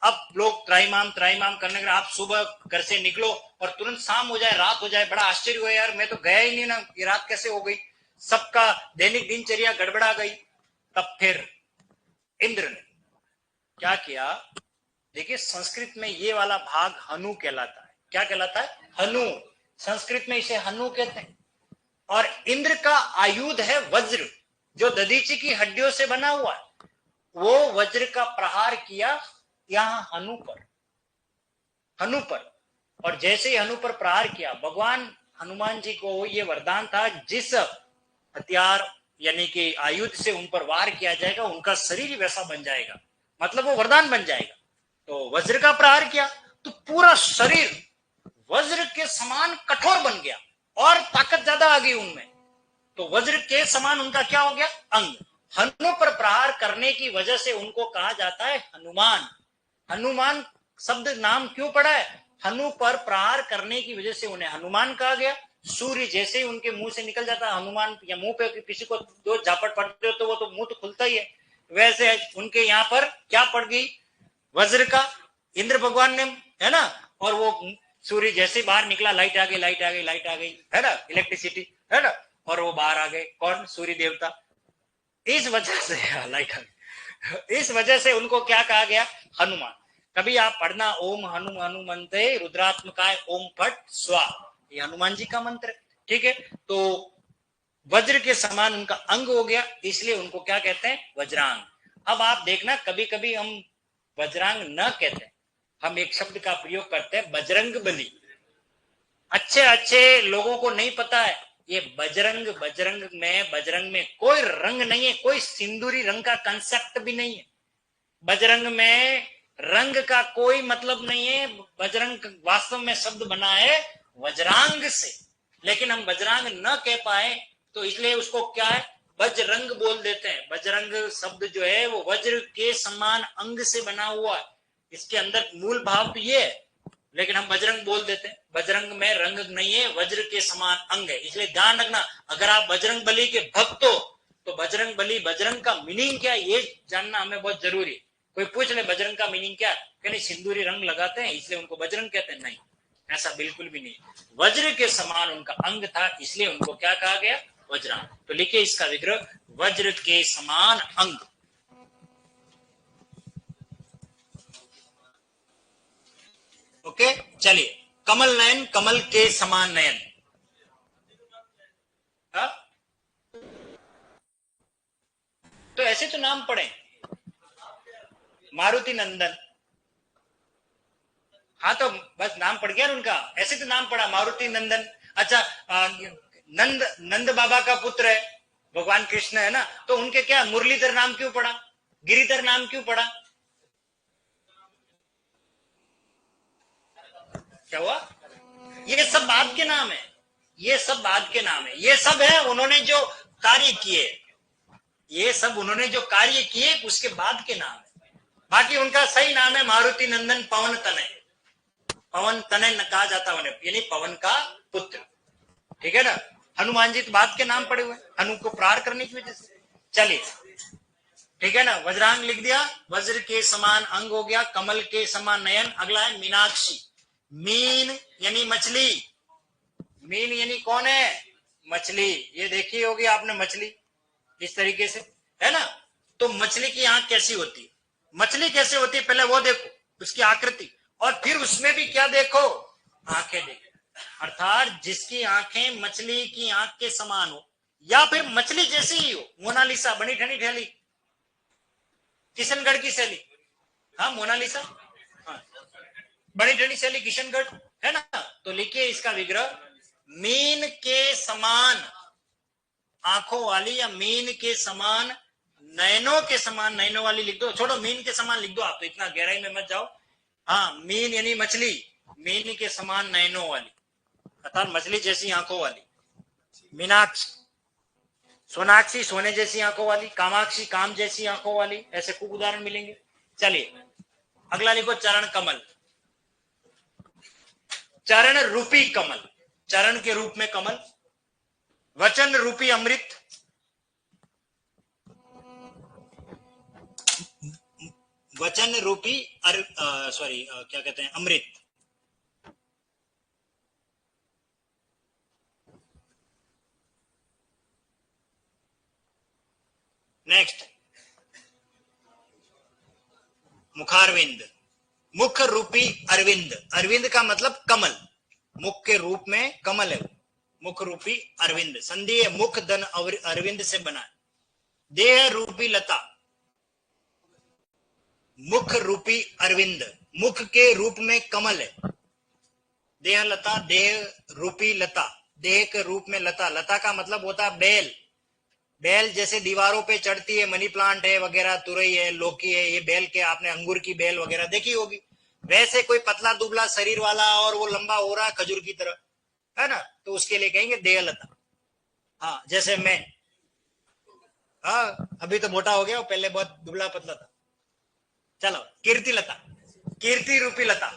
अब लोग त्राईमाम करने के, आप सुबह घर से निकलो और तुरंत शाम हो जाए, रात हो जाए, बड़ा आश्चर्य हुआ यार, मैं तो गया ही नहीं ना, ये रात कैसे हो गई, सबका दैनिक दिनचर्या गड़बड़ा गई। तब फिर इंद्र ने क्या किया, देखिए संस्कृत में ये वाला भाग हनु कहलाता है। क्या कहलाता है, हनु, संस्कृत में इसे हनु कहते हैं। और इंद्र का आयुध है वज्र, जो दधीची की हड्डियों से बना हुआ है। वो वज्र का प्रहार किया यहां हनु पर, और जैसे ही हनु पर प्रहार किया, भगवान हनुमान जी को ये वरदान था, जिस हथियार यानी कि आयुध से उन पर वार किया जाएगा उनका शरीर ही वैसा बन जाएगा, मतलब वो वरदान बन जाएगा। तो वज्र का प्रहार किया तो पूरा शरीर वज्र के समान कठोर बन गया और ताकत ज्यादा आ गई उनमें। तो वज्र के समान उनका क्या हो गया? अंग। हनु पर प्रहार करने की वजह से उनको कहा जाता है हनुमान। हनुमान शब्द नाम क्यों पड़ा है? हनु पर प्रहार करने की वजह से उन्हें हनुमान कहा गया। सूर्य जैसे ही उनके मुंह से निकल जाता है हनुमान, या मुंह पे किसी को दो झापट पड़ते हो तो वो तो मुंह तो खुलता ही है, वैसे उनके यहाँ पर क्या पड़ गई? वज्र का। इंद्र भगवान ने, है ना, और वो सूर्य जैसे बाहर निकला, लाइट आ गई, लाइट आ गई, लाइट आ गई, है ना, इलेक्ट्रिसिटी, है ना, और वो बाहर आ गए। कौन? सूर्य देवता। इस वजह से लाइट आ गई, इस वजह से उनको क्या कहा गया? हनुमान। कभी आप पढ़ना ओम हनु हनुमंते रुद्रात्मकाय ओम फट स्वा, ये हनुमान जी का मंत्र है, ठीक है। तो वज्र के समान उनका अंग हो गया, इसलिए उनको क्या कहते हैं? वज्रांग। अब आप देखना, कभी कभी हम वज्रांग न कहते, हम एक शब्द का प्रयोग करते हैं बजरंग बली। अच्छे अच्छे लोगों को नहीं पता है ये बजरंग, बजरंग में कोई रंग नहीं है, कोई सिंदूरी रंग का कंसेप्ट भी नहीं है। बजरंग में रंग का कोई मतलब नहीं है। बजरंग वास्तव में शब्द बना है वज्रांग से, लेकिन हम वज्रांग न कह पाए तो इसलिए उसको क्या है? बजरंग बोल देते हैं। बजरंग शब्द जो है वो वज्र के समान अंग से बना हुआ है, इसके अंदर मूल भाव तो ये है, लेकिन हम बजरंग बोल देते हैं। बजरंग में रंग नहीं है, वज्र के समान अंग है। इसलिए ध्यान रखना, अगर आप बजरंग बली के भक्त हो तो बजरंग बली, बजरंग का मीनिंग क्या है ये जानना हमें बहुत जरूरी है। कोई पूछ ले बजरंग का मीनिंग क्या है, कहने सिंदूरी रंग लगाते हैं इसलिए उनको बजरंग कहते हैं, नहीं, ऐसा बिल्कुल भी नहीं। वज्र के समान उनका अंग था, इसलिए उनको क्या कहा गया? वज्रांग। तो लिखिए इसका विग्रह, वज्र के समान अंग। ओके, चलिए। कमल नयन, कमल के समान नयन। हा? तो ऐसे तो नाम पढ़े, मारुति नंदन। हाँ तो बस नाम पड़ गया ना उनका, ऐसे तो नाम पड़ा मारुति नंदन। अच्छा, नंद, नंद बाबा का पुत्र है भगवान कृष्ण, है ना, तो उनके क्या मुरलीधर नाम क्यों पड़ा? गिरिधर नाम क्यों पड़ा? क्या हुआ? ये सब बाद के नाम है, ये सब बाद के नाम है, ये सब है उन्होंने जो कार्य किए, ये सब उन्होंने जो कार्य किए उसके बाद के नाम है। बाकी उनका सही नाम है मारुति नंदन पवन तनय। पवन तनय कहा जाता है, यानी पवन का पुत्र, ठीक है ना। हनुमान जी तो बाद के नाम पड़े हुए, हनु को प्रहार करने की वजह से। चलिए, ठीक है ना, वज्रांग लिख दिया, वज्र के समान अंग हो गया, कमल के समान नयन। अगला है मीनाक्षी। मीन यानी मछली। मीन यानी कौन है? मछली। ये देखी होगी आपने मछली इस तरीके से, है ना। तो मछली की आंख कैसी होती है? मछली कैसे होती है पहले वो देखो, उसकी आकृति, और फिर उसमें भी क्या देखो? आंखें देखो। अर्थात जिसकी आंखें मछली की आंख के समान हो, या फिर मछली जैसी ही हो। मोनालिसा, बनी ठनी ठहली, किशनगढ़ की शैली, हाँ मोनालिसा, हाँ बड़ी ठनी शैली किशनगढ़, है ना। तो लिखिए इसका विग्रह, मीन के समान आंखों वाली, या मीन के समान नयनों के समान, नयनों वाली लिख दो, छोड़ो मीन के समान लिख दो, आप तो इतना गहराई में मत जाओ। हाँ, मीन यानी मछली, मीन के समान नयनों वाली, अर्थात मछली जैसी आंखों वाली। मीनाक्षी, सोनाक्षी सोने जैसी आंखों वाली, कामाक्षी काम जैसी आंखों वाली, ऐसे खूब उदाहरण मिलेंगे। चलिए अगला लिखो, चरण कमल। चरण रूपी कमल, चरण के रूप में कमल। वचन रूपी अमृत, वचन रूपी सॉरी क्या कहते हैं, अमृत। नेक्स्ट, मुखारविंद, मुख रूपी अरविंद। अरविंद का मतलब कमल, मुख के रूप में कमल है, मुख रूपी अरविंद। संधि है मुख धन अरविंद से बना। देह रूपी लता, मुख रूपी अरविंद, मुख के रूप में कमल है। देह लता, देह रूपी लता, देह के रूप में लता। लता का मतलब होता है बेल। बेल जैसे दीवारों पे चढ़ती है, मनी प्लांट है वगैरह, तुरई है, लौकी है, ये बेल के आपने अंगूर की बेल वगैरह देखी होगी। वैसे कोई पतला दुबला शरीर वाला और वो लंबा हो रहा है खजूर की तरह, है ना, तो उसके लिए कहेंगे देह लता। हाँ, जैसे मैं, हाँ अभी तो मोटा हो गया, पहले बहुत दुबला पतला था। चलो, कीर्ति लता, कीर्ति रूपी लता,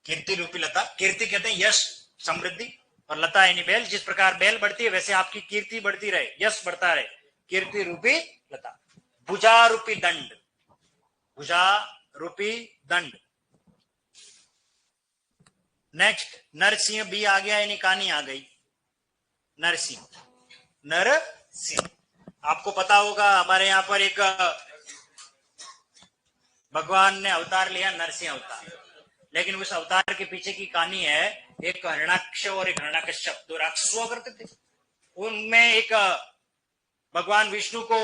कीर्ति रूपी लता। कीर्ति कहते हैं यश, समृद्धि, और लता यानी बेल। जिस प्रकार बेल बढ़ती है वैसे आपकी कीर्ति बढ़ती रहे, यश बढ़ता रहे, कीर्ति रूपी लता। भुजा रूपी दंड, भुजा रूपी दंड। नेक्स्ट, नरसिंह भी आ गया, यानी कहानी आ गई। नरसिंह, नरसिंह आपको पता होगा हमारे यहाँ पर एक भगवान ने अवतार लिया, नरसिंह अवतार। लेकिन उस अवतार के पीछे की कहानी है, एक हिरण्याक्ष और एक हिरण्यकश्यप, दो राक्षस हुआ करते थे। उनमें एक भगवान विष्णु को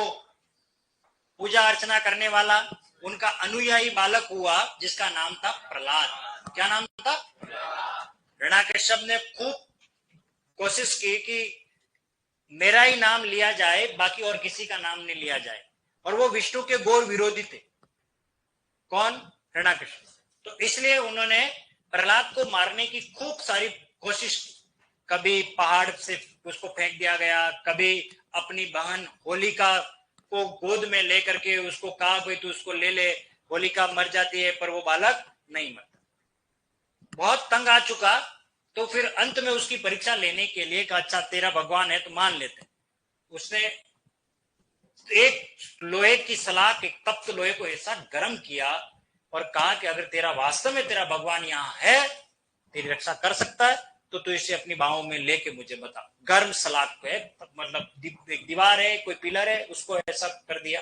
पूजा अर्चना करने वाला उनका अनुयायी बालक हुआ, जिसका नाम था प्रहलाद। क्या नाम था? हिरण्याकश्यप ने खूब कोशिश की कि मेरा ही नाम लिया जाए, बाकी और किसी का नाम नहीं लिया जाए, और वो विष्णु के घोर विरोधी थे। कौन? हिरण्याकश्यप। तो इसलिए उन्होंने प्रहलाद को मारने की खूब सारी कोशिश की। कभी पहाड़ से उसको फेंक दिया गया, कभी अपनी बहन होलिका को गोद में लेकर के उसको कहा भाई तू उसको ले ले, होलिका मर जाती है पर वो बालक नहीं मरता। बहुत तंग आ चुका, तो फिर अंत में उसकी परीक्षा लेने के लिए कहा अच्छा तेरा भगवान है तो मान लेते। उसने एक लोहे की सलाख, एक तप्त लोहे को ऐसा गर्म किया और कहा कि अगर तेरा वास्तव में तेरा भगवान यहाँ है, तेरी रक्षा कर सकता है, तो तू इसे अपनी बाहों में लेके मुझे बता। गर्म सलाख पे, मतलब एक दीवार है, कोई पिलर है, उसको ऐसा कर दिया।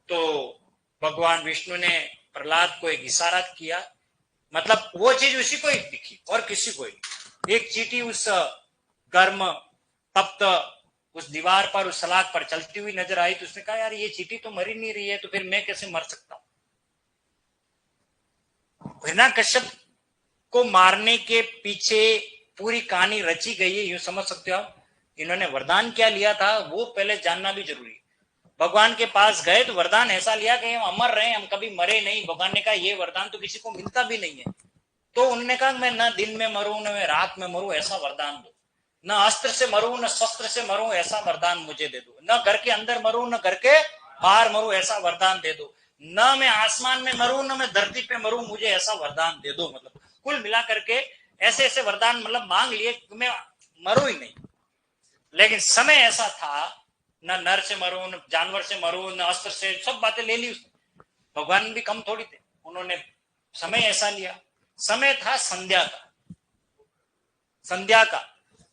तो भगवान विष्णु ने प्रहलाद को एक इशारा किया, मतलब वो चीज उसी को ही दिखी और किसी को ही। एक चींटी उस गर्म तप्त उस दीवार पर, उस सलाख पर चलती हुई नजर आई, तो उसने कहा यार ये चींटी तो मर ही नहीं रही है, तो फिर मैं कैसे मर सकता हूं। हिरण्याकश्यप को मारने के पीछे पूरी कहानी रची गई है, यूं समझ सकते हो आप। इन्होंने वरदान क्या लिया था वो पहले जानना भी जरूरी है। भगवान के पास गए तो वरदान ऐसा लिया कि हम अमर रहे, हम कभी मरे नहीं। भगवान ने कहा ये वरदान तो किसी को मिलता भी नहीं है। तो उन्होंने कहा मैं न दिन में मरूं न मैं रात में मरूं, ऐसा वरदान दो। न अस्त्र से मरूं न शस्त्र से मरूं, ऐसा वरदान मुझे दे दो। न घर के अंदर मरूं न घर के बाहर मरूं, ऐसा वरदान दे दो। न मैं आसमान में मरूं न मैं धरती पे मरूं, मुझे ऐसा वरदान दे दो। मतलब कुल मिला करके ऐसे ऐसे वरदान मतलब मांग लिए कि मैं मरूं ही नहीं। लेकिन समय ऐसा था, न नर से मरूं न जानवर से मरूं न अस्त्र से, सब बातें ले ली उसने। भगवान भी कम थोड़ी थे, उन्होंने समय ऐसा लिया। समय था संध्या का, संध्या का।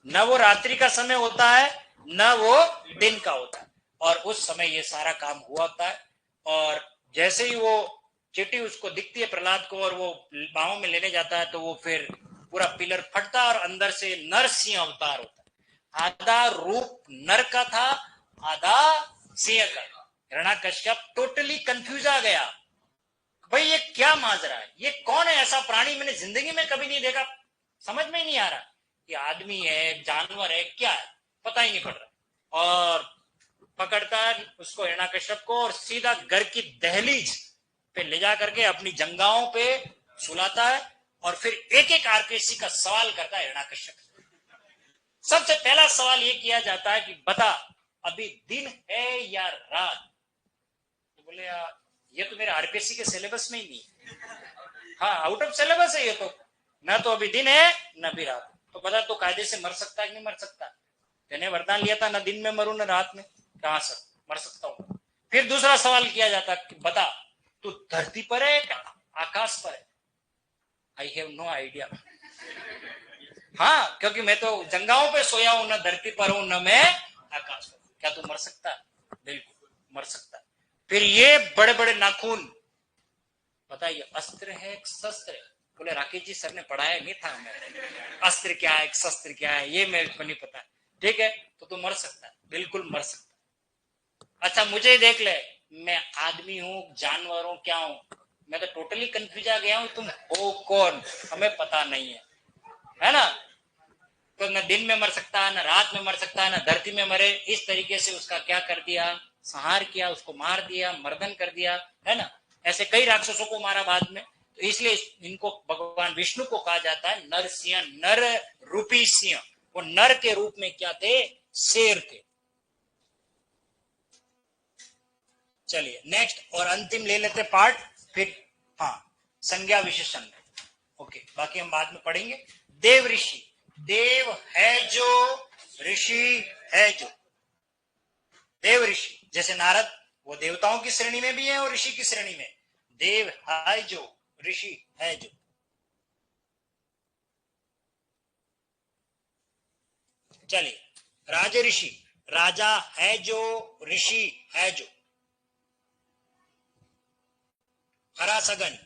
न वो रात्रि का समय होता है न वो दिन का होता है, और उस समय ये सारा काम हुआ होता है। और जैसे ही वो चिट्ठी उसको दिखती है प्रहलाद को और वो बाहों में लेने जाता है, तो वो फिर पूरा पिलर फटता और अंदर से नरसिंह अवतार होता है। आधा रूप नर का था, आधा सिंह का। हिरण्याकश्यप टोटली कंफ्यूज आ गया, भाई ये क्या माजरा है, ये कौन है ऐसा प्राणी मैंने जिंदगी में कभी नहीं देखा, समझ में ही नहीं आ रहा कि आदमी है जानवर है क्या है, पता ही नहीं पड़ रहा। और पकड़ता है उसको हिरण्याकश्यप को और सीधा घर की दहलीज पे ले जा करके अपनी जंगाओं पे सुलाता है, और फिर एक एक आरकेसी का सवाल करता है हिरण्याकश्यप। सबसे पहला सवाल ये किया जाता है कि बता अभी दिन है या रात। तो बोले ये तो मेरे आरपीएससी के सिलेबस में ही नहीं, हाँ आउट ऑफ सिलेबस है ये तो, ना तो अभी दिन है ना भी रात। तो बता तो कायदे से मर सकता है कि नहीं मर सकता? मैंने वरदान लिया था ना दिन में मरू ना रात में, कहां सर मर सकता हूं। फिर दूसरा सवाल किया जाता कि बता तू धरती पर है क्या आकाश पर है? I have no idea. हाँ क्योंकि मैं तो जंगाओं पे सोया हूं, ना धरती पर हूं न मैं आकाश पर। क्या तू मर सकता है? बिल्कुल मर सकता है। फिर ये बड़े बड़े नाखून, बताइए अस्त्र है एक शस्त्र है? बोले राकेश जी सर ने पढ़ाया नहीं था हमें, अस्त्र क्या है शस्त्र क्या है ये मेरे को नहीं पता। ठीक है तो तू मर सकता है, बिल्कुल मर सकता है। अच्छा मुझे देख ले, मैं आदमी हूं जानवर हूं क्या हूं? मैं तो टोटली कंफ्यूज आ गया हूं, तुम हो कौन, हमें पता नहीं है ना। तो न दिन में मर सकता है, न रात में मर सकता है, न धरती में मरे। इस तरीके से उसका क्या कर दिया, संहार किया, उसको मार दिया, मर्दन कर दिया, है ना। ऐसे कई राक्षसों को मारा बाद में। तो इसलिए इनको भगवान विष्णु को कहा जाता है नरसिंह, नर रूपी सिंह। वो नर के रूप में क्या थे, शेर थे। चलिए नेक्स्ट और अंतिम ले लेते पार्ट, फिर हाँ संज्ञा विशेषण। ओके, बाकी हम बाद में पढ़ेंगे। देव ऋषि, देव है जो, ऋषि है जो। देव ऋषि जैसे नारद, वो देवताओं की श्रेणी में भी है और ऋषि की श्रेणी में। देव है जो, ऋषि है जो। चलिए राज ऋषि, राजा है जो, ऋषि है जो। हरा सगन,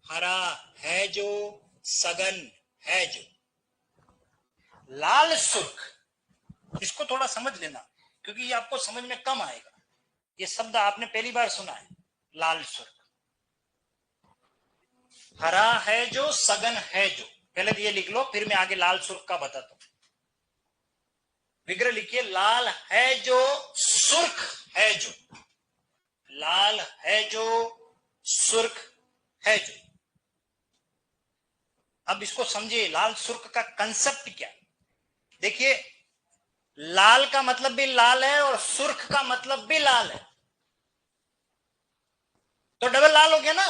हरा है जो, सगन है जो। लाल सुर्ख, इसको थोड़ा समझ लेना क्योंकि ये आपको समझ में कम आएगा। ये शब्द आपने पहली बार सुना है, लाल सुर्ख। हरा है जो, सगन है जो। पहले तो ये लिख लो, फिर मैं आगे लाल सुर्ख का बताता हूं। विग्रह लिखिए, लाल है जो, सुर्ख है जो। लाल है जो, सुर्ख है जो। अब इसको समझिए, लाल सुर्ख का कंसेप्ट क्या। देखिए, लाल का मतलब भी लाल है और सुर्ख का मतलब भी लाल है, तो डबल लाल हो गया ना।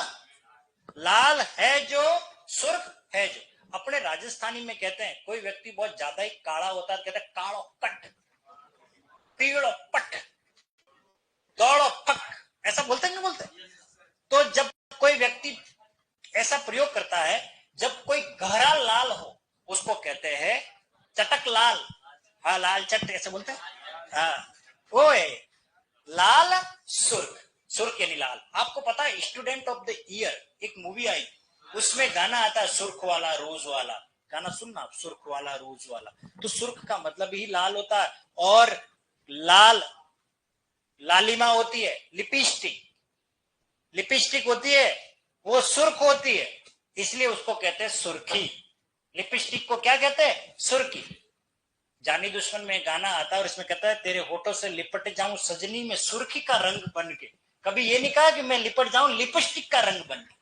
लाल है जो, सुर्ख है जो। अपने राजस्थानी में कहते हैं, कोई व्यक्ति बहुत ज्यादा ही काला होता है, कहते हैं कालो पट, पीड़ो पट, दौड़ो पक, ऐसा बोलते नहीं बोलते। तो जब कोई व्यक्ति ऐसा प्रयोग करता है, जब कोई गहरा लाल हो, उसको कहते हैं चटक लाल। हाँ, लाल चट ऐसे बोलते हैं। हाँ, वो है लाल सुर्ख। सुर्ख यानी लाल। आपको पता है स्टूडेंट ऑफ द ईयर एक मूवी आई, उसमें गाना आता है सुर्ख वाला रोज वाला। गाना सुनना आप, सुर्ख वाला रोज वाला। तो सुर्ख का मतलब ही लाल होता है। और लाल, लालिमा होती है, लिपस्टिक, लिपस्टिक होती है, वो सुर्ख होती है, इसलिए उसको कहते हैं सुर्खी। लिपस्टिक को क्या कहते हैं, सुर्खी। जानी दुश्मन में गाना आता है और इसमें कहता है, तेरे होठों से लिपट जाऊं सजनी में सुर्खी का रंग बन के। कभी ये नहीं कहा कि मैं लिपट जाऊं लिपस्टिक का रंग बन के।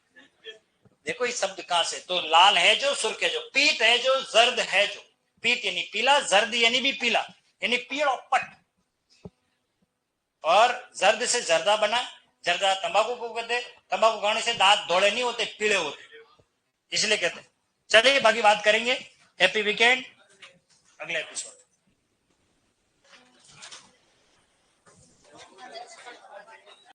देखो इस शब्द कहां से, तो लाल है जो, सुर्ख है जो, पीत है जो, जर्द है जो। पीत यानी पीला, जर्द यानी भी पीला, यानी पीड़ो पट। और जर्द से जर्दा बना, जर्दा तंबाकू को कहते, तंबाकू खाने से दांत धोले नहीं होते, पीले होते, इसलिए कहते हैं। चलिए बाकी बात करेंगे। हैप्पी वीकेंड, अगले एपिसोड।